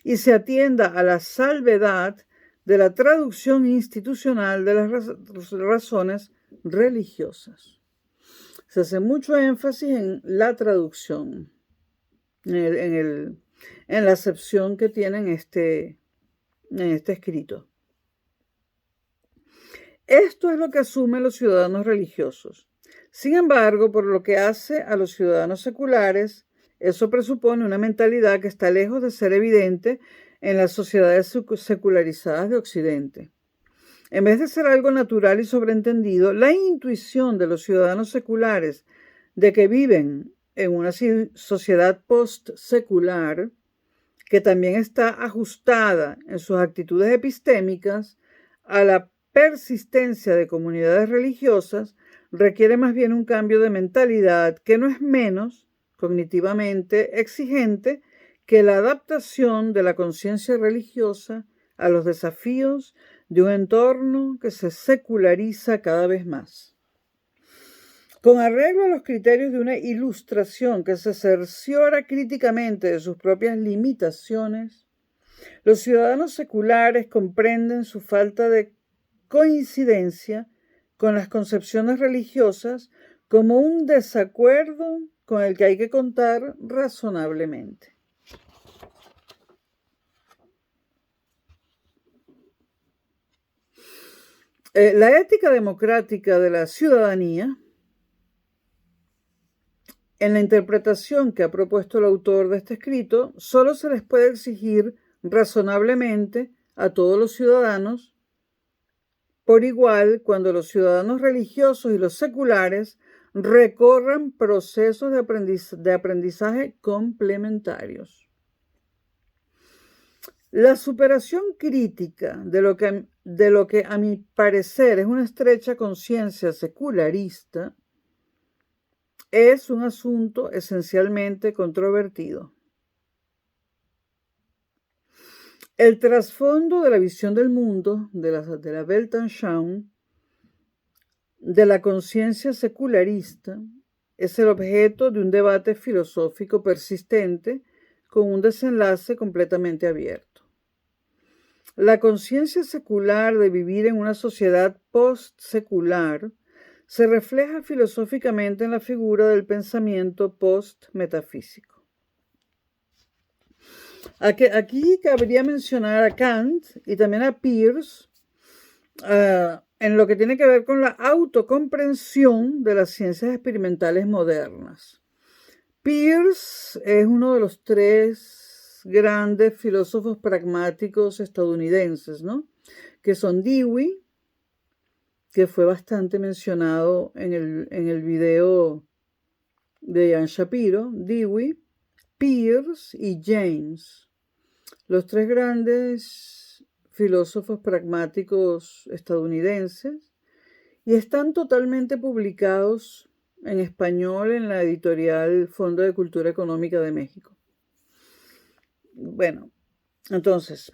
y se atienda a la salvedad de la traducción institucional de las razones religiosas. Se hace mucho énfasis en la traducción, en la acepción que tiene en este escrito. Esto es lo que asumen los ciudadanos religiosos. Sin embargo, por lo que hace a los ciudadanos seculares, eso presupone una mentalidad que está lejos de ser evidente en las sociedades secularizadas de Occidente. En vez de ser algo natural y sobreentendido, la intuición de los ciudadanos seculares de que viven en una sociedad post-secular, que también está ajustada en sus actitudes epistémicas a la persistencia de comunidades religiosas, requiere más bien un cambio de mentalidad que no es menos cognitivamente exigente que la adaptación de la conciencia religiosa a los desafíos de un entorno que se seculariza cada vez más. Con arreglo a los criterios de una ilustración que se cerciora críticamente de sus propias limitaciones, los ciudadanos seculares comprenden su falta de coincidencia con las concepciones religiosas como un desacuerdo con el que hay que contar razonablemente. La ética democrática de la ciudadanía, en la interpretación que ha propuesto el autor de este escrito, solo se les puede exigir razonablemente a todos los ciudadanos por igual cuando los ciudadanos religiosos y los seculares recorran procesos de aprendizaje complementarios. La superación crítica de lo que a mi parecer es una estrecha conciencia secularista es un asunto esencialmente controvertido. El trasfondo de la visión del mundo, de la Weltanschauung, de la conciencia secularista, es el objeto de un debate filosófico persistente con un desenlace completamente abierto. La conciencia secular de vivir en una sociedad post-secular se refleja filosóficamente en la figura del pensamiento post-metafísico. Aquí cabría mencionar a Kant y también a Peirce en lo que tiene que ver con la autocomprensión de las ciencias experimentales modernas. Peirce es uno de los tres grandes filósofos pragmáticos estadounidenses, ¿no? Que son Dewey, que fue bastante mencionado en el video de Ian Shapiro, Dewey, Peirce y James, los tres grandes filósofos pragmáticos estadounidenses, y están totalmente publicados en español en la editorial Fondo de Cultura Económica de México. Bueno, entonces,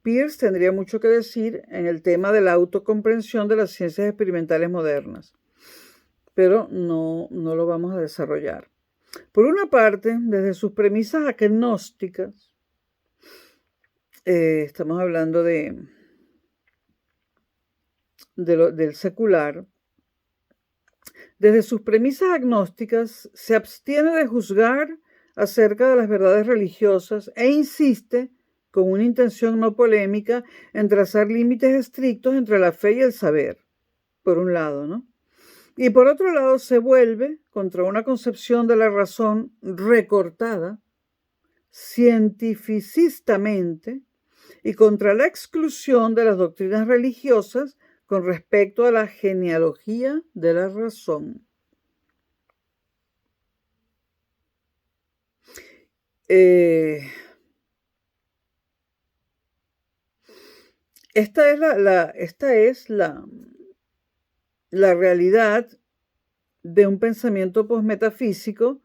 Peirce tendría mucho que decir en el tema de la autocomprensión de las ciencias experimentales modernas, pero no lo vamos a desarrollar. Por una parte, desde sus premisas agnósticas, estamos hablando del secular, desde sus premisas agnósticas se abstiene de juzgar acerca de las verdades religiosas e insiste, con una intención no polémica, en trazar límites estrictos entre la fe y el saber, por un lado, ¿no? Y por otro lado, se vuelve contra una concepción de la razón recortada cientificistamente y contra la exclusión de las doctrinas religiosas con respecto a la genealogía de la razón. Esta es la realidad de un pensamiento posmetafísico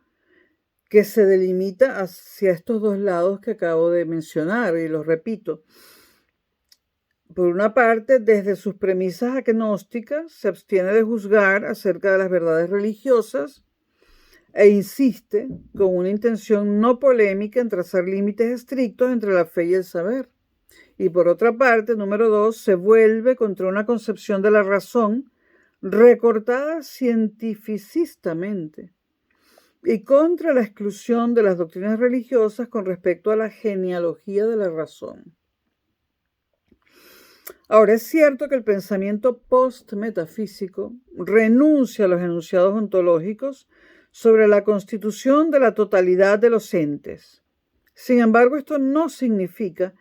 que se delimita hacia estos dos lados que acabo de mencionar, y los repito. Por una parte, desde sus premisas agnósticas, se abstiene de juzgar acerca de las verdades religiosas e insiste, con una intención no polémica, en trazar límites estrictos entre la fe y el saber. Y por otra parte, número 2, se vuelve contra una concepción de la razón recortada cientificistamente y contra la exclusión de las doctrinas religiosas con respecto a la genealogía de la razón. Ahora, es cierto que el pensamiento post-metafísico renuncia a los enunciados ontológicos sobre la constitución de la totalidad de los entes. Sin embargo, esto no significa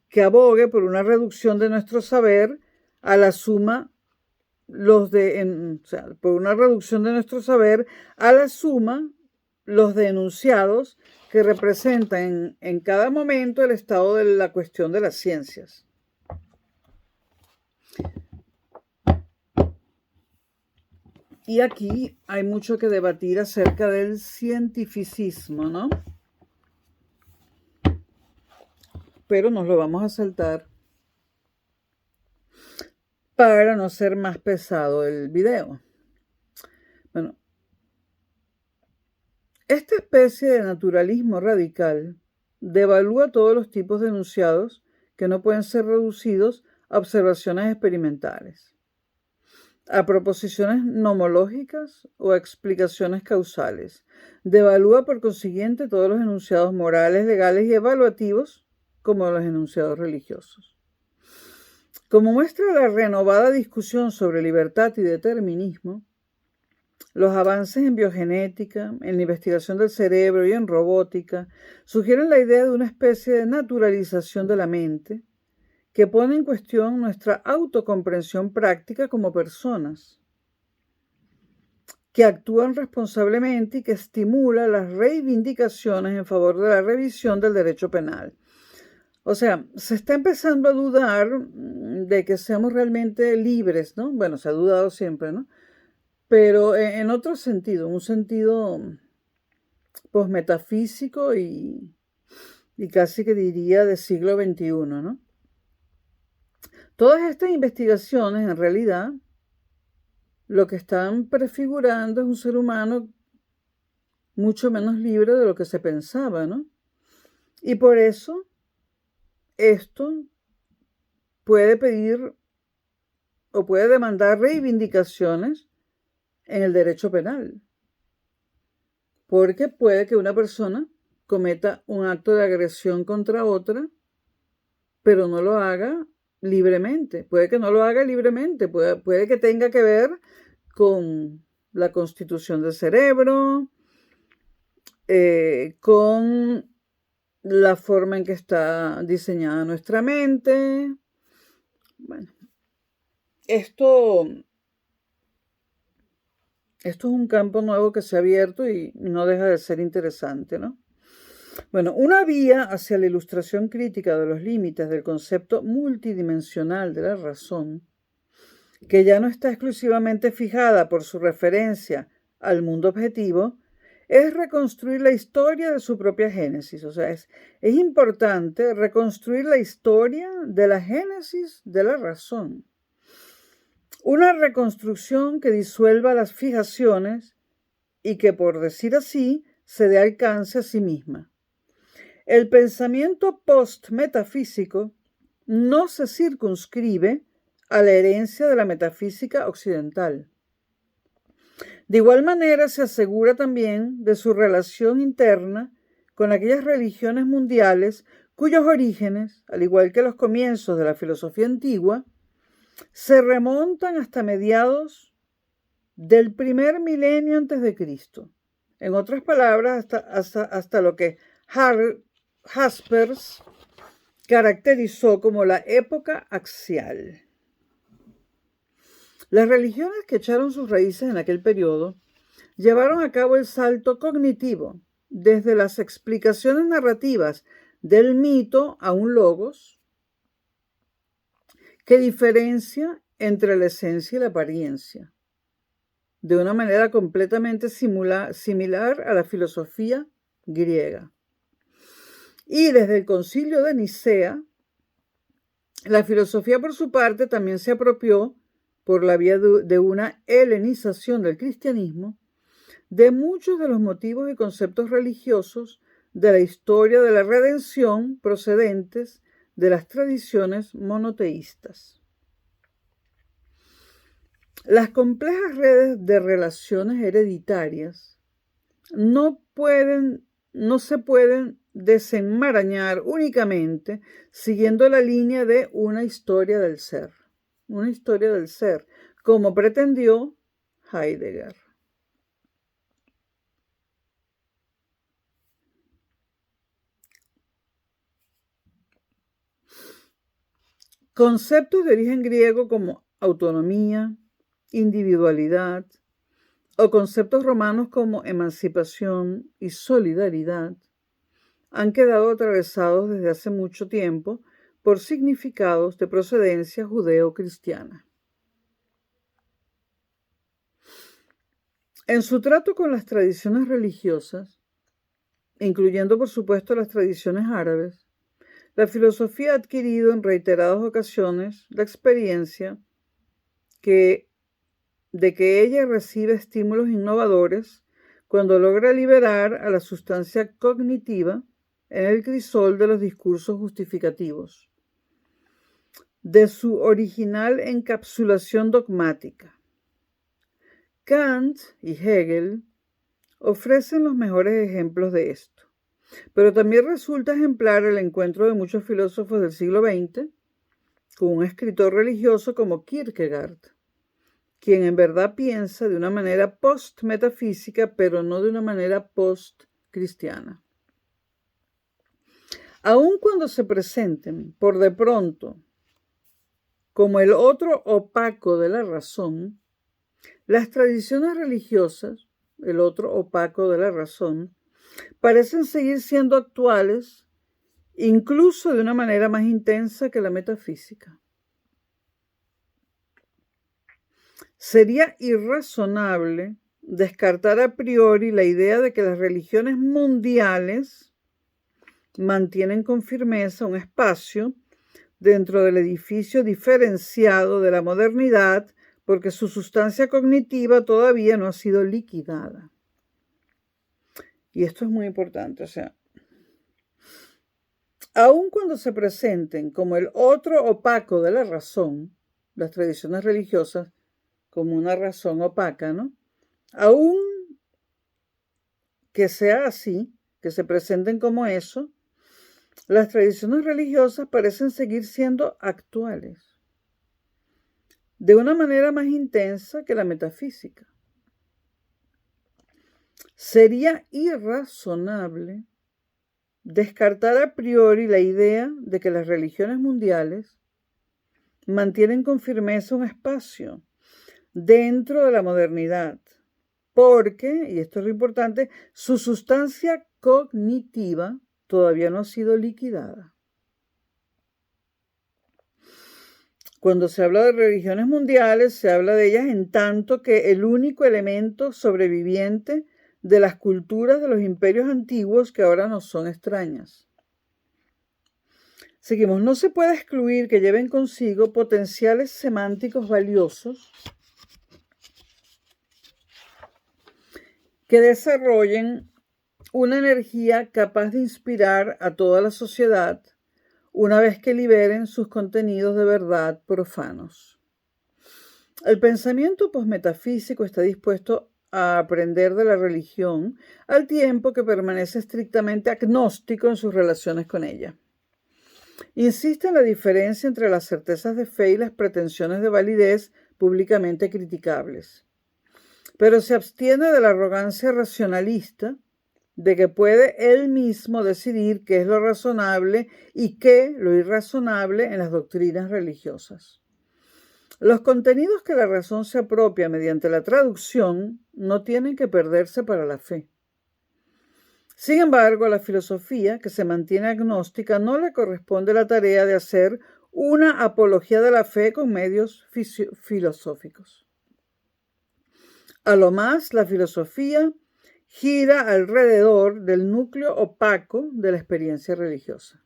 que abogue por una reducción de nuestro saber a la suma los de enunciados que representan en cada momento el estado de la cuestión de las ciencias. Y aquí hay mucho que debatir acerca del cientificismo, ¿no? Pero nos lo vamos a saltar para no ser más pesado el video. Bueno, esta especie de naturalismo radical devalúa todos los tipos de enunciados que no pueden ser reducidos a observaciones experimentales, a proposiciones nomológicas o a explicaciones causales. Devalúa por consiguiente todos los enunciados morales, legales y evaluativos, como los enunciados religiosos. Como muestra la renovada discusión sobre libertad y determinismo, los avances en biogenética, en la investigación del cerebro y en robótica sugieren la idea de una especie de naturalización de la mente que pone en cuestión nuestra autocomprensión práctica como personas, que actúan responsablemente y que estimula las reivindicaciones en favor de la revisión del derecho penal. O sea, se está empezando a dudar de que seamos realmente libres, ¿no? Bueno, se ha dudado siempre, ¿no? Pero en otro sentido, un sentido posmetafísico y casi que diría de siglo XXI, ¿no? Todas estas investigaciones, en realidad, lo que están prefigurando es un ser humano mucho menos libre de lo que se pensaba, ¿no? Y por eso esto puede pedir o puede demandar reivindicaciones en el derecho penal, porque puede que una persona cometa un acto de agresión contra otra, pero no lo haga libremente. Puede que no lo haga libremente, puede que tenga que ver con la constitución del cerebro, con la forma en que está diseñada nuestra mente. Bueno, esto es un campo nuevo que se ha abierto y no deja de ser interesante, ¿no? Bueno, una vía hacia la ilustración crítica de los límites del concepto multidimensional de la razón, que ya no está exclusivamente fijada por su referencia al mundo objetivo, es reconstruir la historia de su propia génesis. O sea, es importante reconstruir la historia de la génesis de la razón. Una reconstrucción que disuelva las fijaciones y que, por decir así, se dé alcance a sí misma. El pensamiento post-metafísico no se circunscribe a la herencia de la metafísica occidental. De igual manera, se asegura también de su relación interna con aquellas religiones mundiales cuyos orígenes, al igual que los comienzos de la filosofía antigua, se remontan hasta mediados del primer milenio antes de Cristo. En otras palabras, hasta lo que Jaspers caracterizó como la época axial. Las religiones que echaron sus raíces en aquel periodo llevaron a cabo el salto cognitivo desde las explicaciones narrativas del mito a un logos que diferencia entre la esencia y la apariencia, de una manera completamente similar a la filosofía griega. Y desde el Concilio de Nicea, la filosofía por su parte también se apropió, por la vía de una helenización del cristianismo, de muchos de los motivos y conceptos religiosos de la historia de la redención procedentes de las tradiciones monoteístas. Las complejas redes de relaciones hereditarias no se pueden desenmarañar únicamente siguiendo la línea de una historia del ser, como pretendió Heidegger. Conceptos de origen griego como autonomía, individualidad, o conceptos romanos como emancipación y solidaridad, han quedado atravesados desde hace mucho tiempo por significados de procedencia judeo-cristiana. En su trato con las tradiciones religiosas, incluyendo por supuesto las tradiciones árabes, la filosofía ha adquirido en reiteradas ocasiones la experiencia de que ella recibe estímulos innovadores cuando logra liberar a la sustancia cognitiva en el crisol de los discursos justificativos, de su original encapsulación dogmática. Kant y Hegel ofrecen los mejores ejemplos de esto, pero también resulta ejemplar el encuentro de muchos filósofos del siglo XX con un escritor religioso como Kierkegaard, quien en verdad piensa de una manera post-metafísica, pero no de una manera post-cristiana. Aun cuando se presenten por de pronto como el otro opaco de la razón, las tradiciones religiosas, el otro opaco de la razón, parecen seguir siendo actuales, incluso de una manera más intensa que la metafísica. Sería irrazonable descartar a priori la idea de que las religiones mundiales mantienen con firmeza un espacio dentro del edificio diferenciado de la modernidad porque su sustancia cognitiva todavía no ha sido liquidada. Y esto es muy importante, aun cuando se presenten como el otro opaco de la razón, las tradiciones religiosas como una razón opaca, ¿no? Aun que sea así, que se presenten como eso, las tradiciones religiosas parecen seguir siendo actuales, de una manera más intensa que la metafísica. Sería irrazonable descartar a priori la idea de que las religiones mundiales mantienen con firmeza un espacio dentro de la modernidad, porque, y esto es lo importante, su sustancia cognitiva todavía no ha sido liquidada. Cuando se habla de religiones mundiales, se habla de ellas en tanto que el único elemento sobreviviente de las culturas de los imperios antiguos que ahora nos son extrañas. Seguimos, no se puede excluir que lleven consigo potenciales semánticos valiosos que desarrollen una energía capaz de inspirar a toda la sociedad una vez que liberen sus contenidos de verdad profanos. El pensamiento posmetafísico está dispuesto a aprender de la religión al tiempo que permanece estrictamente agnóstico en sus relaciones con ella. Insiste en la diferencia entre las certezas de fe y las pretensiones de validez públicamente criticables. pero se abstiene de la arrogancia racionalista de que puede él mismo decidir qué es lo razonable y qué lo irrazonable en las doctrinas religiosas. Los contenidos que la razón se apropia mediante la traducción no tienen que perderse para la fe. Sin embargo, a la filosofía, que se mantiene agnóstica, no le corresponde la tarea de hacer una apología de la fe con medios filosóficos. A lo más, la filosofía gira alrededor del núcleo opaco de la experiencia religiosa.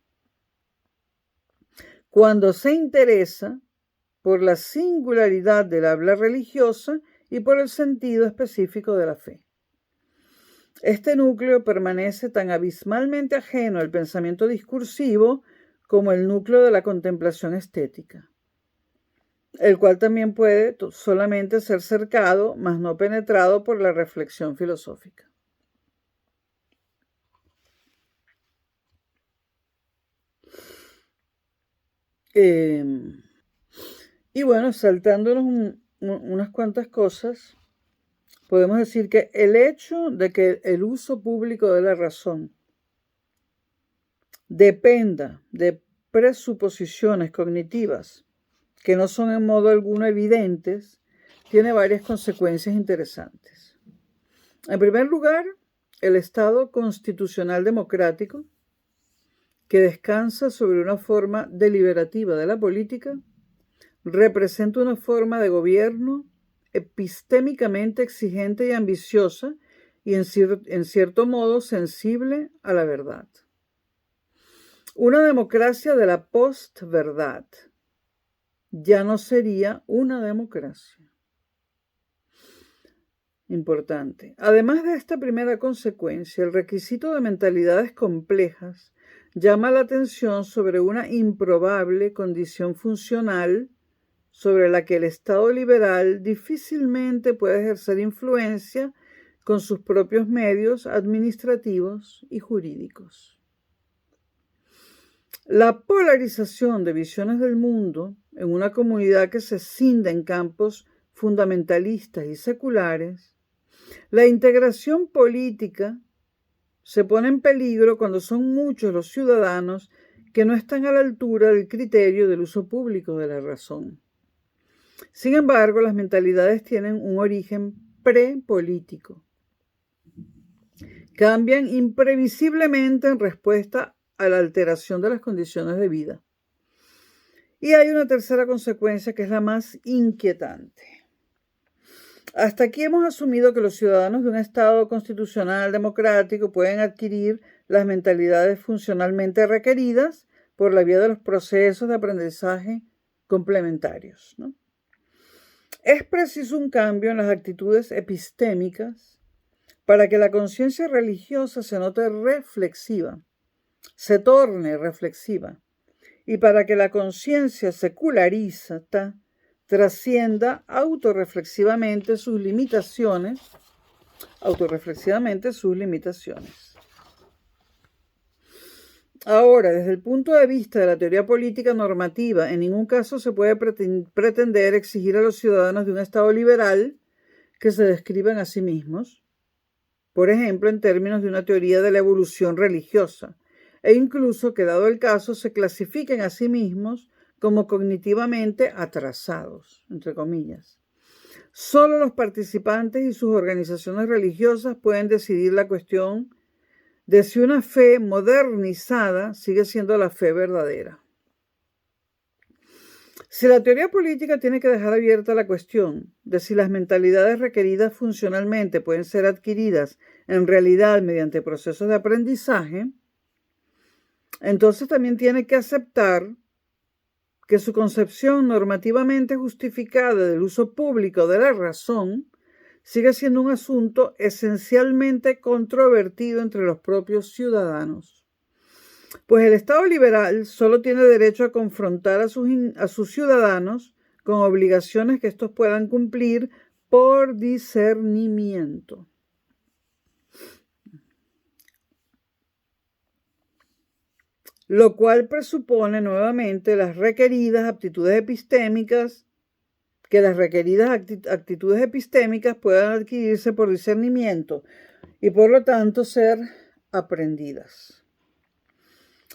Cuando se interesa por la singularidad del habla religiosa y por el sentido específico de la fe. Este núcleo permanece tan abismalmente ajeno al pensamiento discursivo como el núcleo de la contemplación estética, el cual también puede solamente ser cercado, mas no penetrado por la reflexión filosófica. Y bueno, saltándonos unas cuantas cosas, podemos decir que el hecho de que el uso público de la razón dependa de presuposiciones cognitivas que no son en modo alguno evidentes, tiene varias consecuencias interesantes. En primer lugar, el Estado constitucional democrático, que descansa sobre una forma deliberativa de la política, representa una forma de gobierno epistémicamente exigente y ambiciosa y en cierto modo sensible a la verdad. Una democracia de la postverdad ya no sería una democracia. Importante. Además de esta primera consecuencia, el requisito de mentalidades complejas llama la atención sobre una improbable condición funcional sobre la que el Estado liberal difícilmente puede ejercer influencia con sus propios medios administrativos y jurídicos. La polarización de visiones del mundo en una comunidad que se cinde en campos fundamentalistas y seculares, la integración política se pone en peligro cuando son muchos los ciudadanos que no están a la altura del criterio del uso público de la razón. Sin embargo, las mentalidades tienen un origen prepolítico. Cambian imprevisiblemente en respuesta a la alteración de las condiciones de vida. Y hay una tercera consecuencia que es la más inquietante. Hasta aquí hemos asumido que los ciudadanos de un Estado constitucional democrático pueden adquirir las mentalidades funcionalmente requeridas por la vía de los procesos de aprendizaje complementarios, ¿no? Es preciso un cambio en las actitudes epistémicas para que la conciencia religiosa se torne reflexiva, y para que la conciencia secularizada trascienda autorreflexivamente sus limitaciones. Ahora, desde el punto de vista de la teoría política normativa, en ningún caso se puede pretender exigir a los ciudadanos de un Estado liberal que se describan a sí mismos, por ejemplo, en términos de una teoría de la evolución religiosa, e incluso que, dado el caso, se clasifiquen a sí mismos como cognitivamente atrasados, entre comillas. Solo los participantes y sus organizaciones religiosas pueden decidir la cuestión de si una fe modernizada sigue siendo la fe verdadera. Si la teoría política tiene que dejar abierta la cuestión de si las mentalidades requeridas funcionalmente pueden ser adquiridas en realidad mediante procesos de aprendizaje, entonces también tiene que aceptar que su concepción normativamente justificada del uso público de la razón sigue siendo un asunto esencialmente controvertido entre los propios ciudadanos. Pues el Estado liberal solo tiene derecho a confrontar a sus ciudadanos con obligaciones que estos puedan cumplir por discernimiento. Lo cual presupone nuevamente las requeridas aptitudes epistémicas que las requeridas actitudes epistémicas puedan adquirirse por discernimiento y por lo tanto ser aprendidas.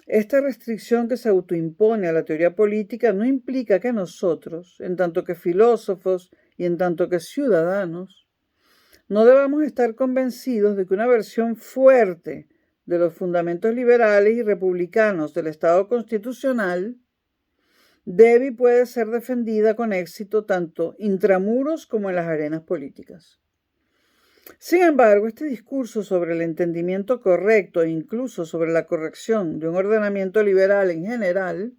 Esta restricción que se autoimpone a la teoría política no implica que nosotros, en tanto que filósofos y en tanto que ciudadanos, no debamos estar convencidos de que una versión fuerte de los fundamentos liberales y republicanos del Estado constitucional debe y puede ser defendida con éxito tanto intramuros como en las arenas políticas. Sin embargo, este discurso sobre el entendimiento correcto e incluso sobre la corrección de un ordenamiento liberal en general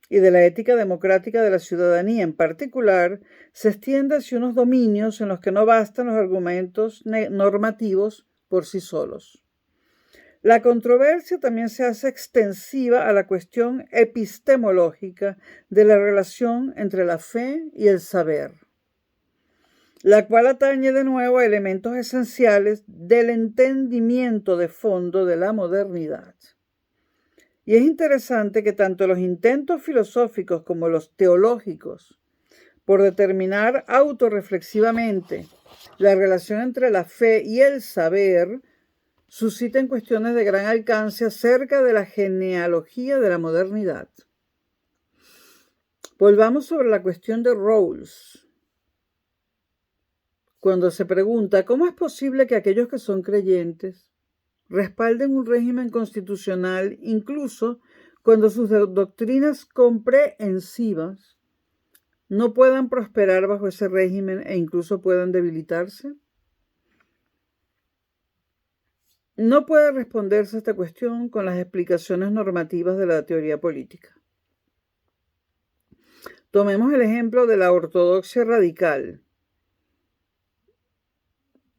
y de la ética democrática de la ciudadanía en particular, se extiende hacia unos dominios en los que no bastan los argumentos normativos por sí solos. La controversia también se hace extensiva a la cuestión epistemológica de la relación entre la fe y el saber, la cual atañe de nuevo a elementos esenciales del entendimiento de fondo de la modernidad. Y es interesante que tanto los intentos filosóficos como los teológicos por determinar autorreflexivamente la relación entre la fe y el saber susciten cuestiones de gran alcance acerca de la genealogía de la modernidad. Volvamos sobre la cuestión de Rawls. Cuando se pregunta cómo es posible que aquellos que son creyentes respalden un régimen constitucional incluso cuando sus doctrinas comprehensivas no puedan prosperar bajo ese régimen e incluso puedan debilitarse. No puede responderse a esta cuestión con las explicaciones normativas de la teoría política. Tomemos el ejemplo de la ortodoxia radical,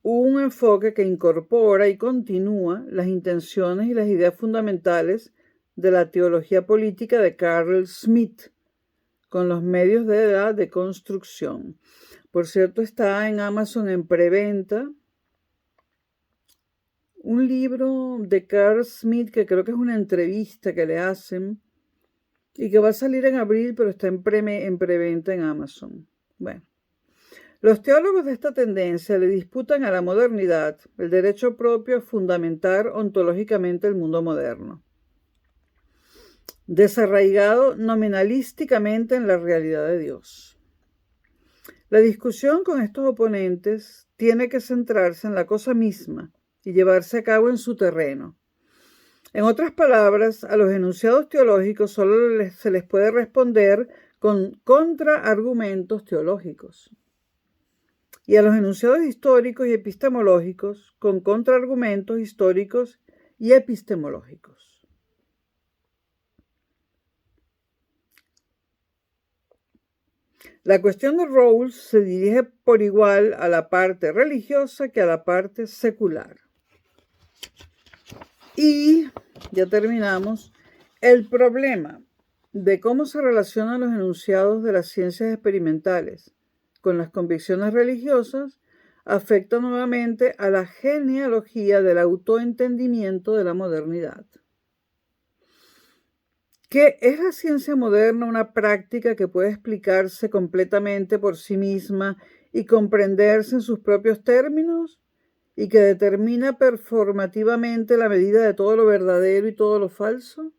un enfoque que incorpora y continúa las intenciones y las ideas fundamentales de la teología política de Carl Smith, con los medios de la deconstrucción. Por cierto, está en Amazon en preventa un libro de Carl Smith que creo que es una entrevista que le hacen y que va a salir en abril, pero está en preventa en Amazon. Bueno, los teólogos de esta tendencia le disputan a la modernidad el derecho propio a fundamentar ontológicamente el mundo moderno, desarraigado nominalísticamente en la realidad de Dios. La discusión con estos oponentes tiene que centrarse en la cosa misma y llevarse a cabo en su terreno. En otras palabras, a los enunciados teológicos solo se les puede responder con contraargumentos teológicos, y a los enunciados históricos y epistemológicos con contraargumentos históricos y epistemológicos. La cuestión de Rawls se dirige por igual a la parte religiosa que a la parte secular. Y ya terminamos. El problema de cómo se relacionan los enunciados de las ciencias experimentales con las convicciones religiosas afecta nuevamente a la genealogía del autoentendimiento de la modernidad. ¿Qué es la ciencia moderna? Una práctica que puede explicarse completamente por sí misma y comprenderse en sus propios términos, y que determina performativamente la medida de todo lo verdadero y todo lo falso?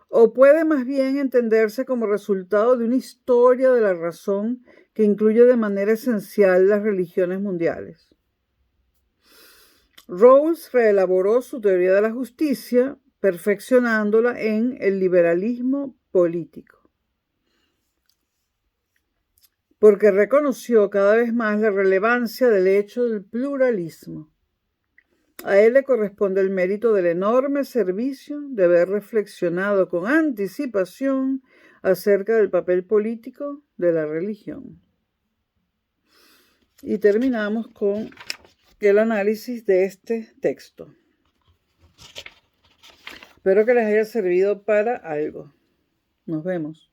¿O puede más bien entenderse como resultado de una historia de la razón que incluye de manera esencial las religiones mundiales? Rawls reelaboró su teoría de la justicia, perfeccionándola en el liberalismo político, porque reconoció cada vez más la relevancia del hecho del pluralismo. A él le corresponde el mérito del enorme servicio de haber reflexionado con anticipación acerca del papel político de la religión. Y terminamos con el análisis de este texto. Espero que les haya servido para algo. Nos vemos.